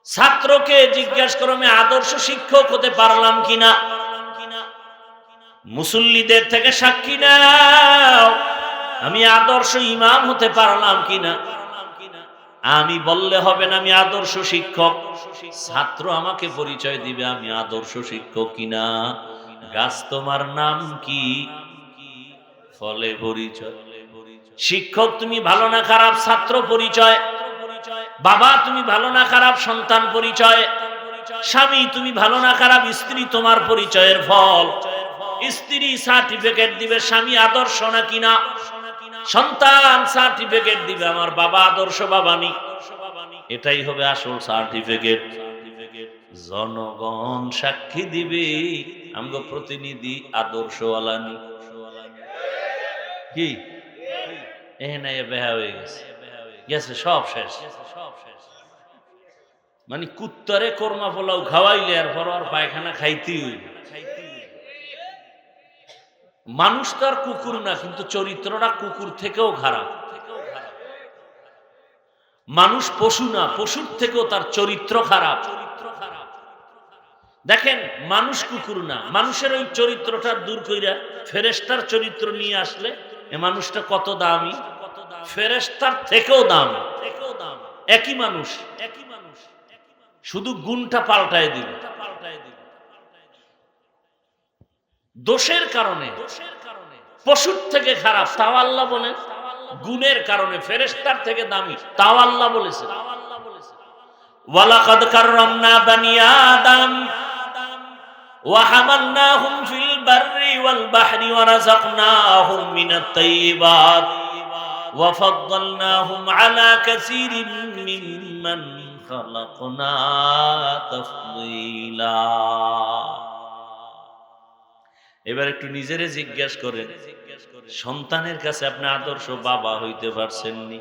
ছাত্রকে জিজ্ঞাসা করো আমি আদর্শ শিক্ষক হতে পারলাম কিনা। মুসল্লিদের থেকে সাক্ষী নাও, আমি আদর্শ ইমাম হতে পারলাম কিনা। আমি বললে হবে না আমি আদর্শ শিক্ষক, ছাত্র আমাকে পরিচয় দিবে আমি আদর্শ শিক্ষক কিনা। গাছ তোমার নাম কি, ফলে পরিচয়। শিক্ষক তুমি ভালো না খারাপ, ছাত্র পরিচয়। বাবা তুমি ভালো না খারাপ, সন্তান পরিচয়। স্বামী তুমি ভালো না খারাপ, স্ত্রী তোমার পরিচয়ের ফল। স্ত্রী সার্টিফিকেট দিবে স্বামী আদর্শ না কিনা, সন্তান সার্টিফিকেট দিবে আমার বাবা আদর্শ বাবানি। এটাই হবে আসল সার্টিফিকেট। জনগণ সাক্ষী দিবে আমগো প্রতিনিধি আদর্শওয়ালানি। কি এখানে বেহা হয়ে গেছে, গেছে সব শেষ। মানে কুত্তরে কোরমা পোলাও খাওয়াইলে আর পর আর পায়খানা খাইতে হইল। মানুষ তো আর কুকুর না, কিন্তু চরিত্রটা কুকুর থেকেও খারাপ। মানুষ পশু না, পশুর থেকেও তার চরিত্র খারাপ। দেখেন মানুষ কুকুর না, মানুষের ওই চরিত্রটা দূর কইরা ফেরেশতার চরিত্র নিয়ে আসলে এ মানুষটা কত দামি, ফেরেশতার থেকেও দাম। একই মানুষ, শুধু গুণটা পাল্টায় দিল। দোষের কারণে পশুর থেকে খারাপ, তাও আল্লাহ বলেন। গুণের কারণে ফেরেশতার থেকে দামি, তাও আল্লাহ বলেছে। ওয়ালাকাদ কাররামনা বানি আদম ওয়া হামালনাহুম ফিল বাররি ওয়াল বাহরি ওয়া রাযাকনাহুম মিনাত তাইয়্যিবাত ওয়া ফাদ্দালনাহুম আলা কাসীরিন মিম্মান খালাকনা তাফদীলা। এবার একটু নিজেরে জিজ্ঞাসা করেন, সন্তানের কাছে আপনি আদর্শ বাবা হইতে পারছেননি?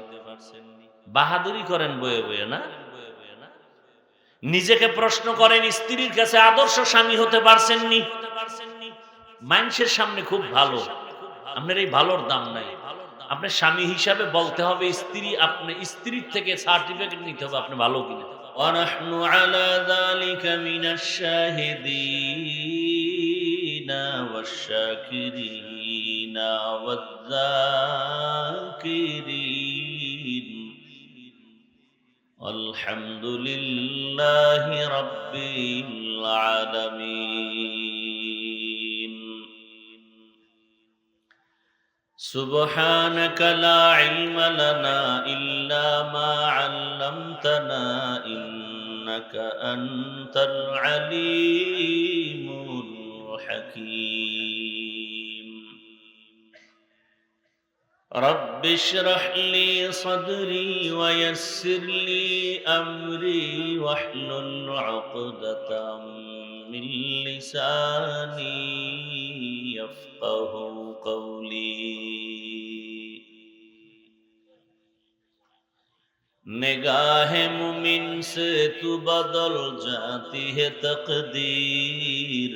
বাহাদুরি করেন বয়ে বয়ে না? নিজেকে প্রশ্ন করেন, স্ত্রীর কাছে আদর্শ স্বামী হতে পারছেননি? মানুষের সামনে খুব ভালো, আপনার এই ভালোর দাম নাই। আপনার স্বামী হিসাবে বলতে হবে, স্ত্রী আপনি স্ত্রীর থেকে সার্টিফিকেট নিতে হবে আপনি ভালো কিনা। ونحن على ذلك من الشاهدين والشاكرين والذاكرين والحمد لله رب العالمين سبحانك لا علم لنا إلا ما علمتنا إنك أنت العليم الحكيم رب اشرح لي صدري ويسر لي أمري واحلل عقدة من لساني يفقه قولي निगाह मुमिन से तू बदल जाती है तकदीर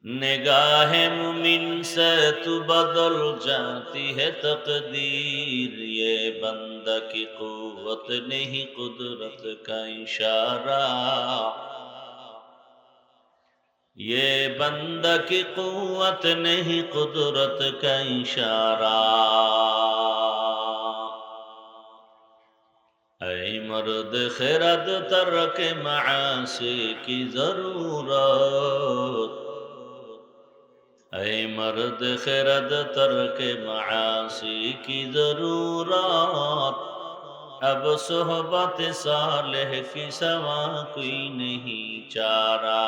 निगाह मुमिन से तू बदल जाती है तकदीर ये बंदा की कुव्वत नहीं कुदरत का इशारा ये बंदा की कुव्वत नहीं कुदरत का इशारा ऐ मर्द खिरद तरक मासी की जरूरत ऐ मर्द खिरद तरक मासी की जरूरत अब सोहबत सालेह की सवा कोई नहीं चारा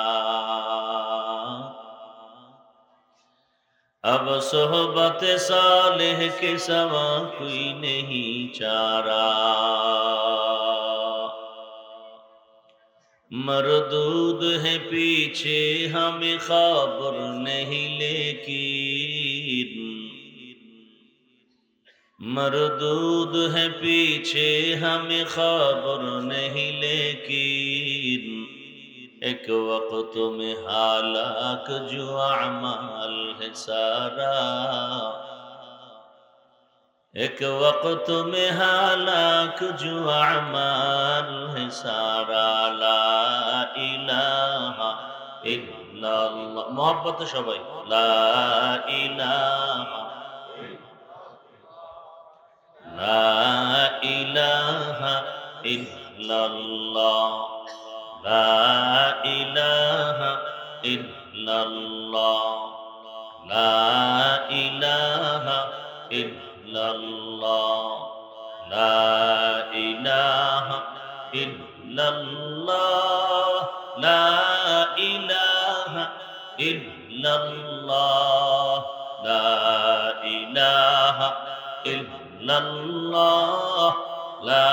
अब सोहबत सालेह के सवा कोई नहीं चारा मरदूद है पीछे हमें खबर नहीं लेकिन मरदूद है पीछे हमें खबर नहीं लेकिन एक वक्त में हालाक जो अमाल है सारा एक वक्त में हालाक जो अमाल है सारा ला इलाहा इल्लल्लाह मोहब्बत सबाई ला इलाहा इल्लल्लाह ला इलाहा इल्लल्लाह ला इलाहा इल्लल्लाह ला इलाहा इल्लल्लाह ला इलाहा इल्लल्लाह ला इलाहा इल्लल्लाह ला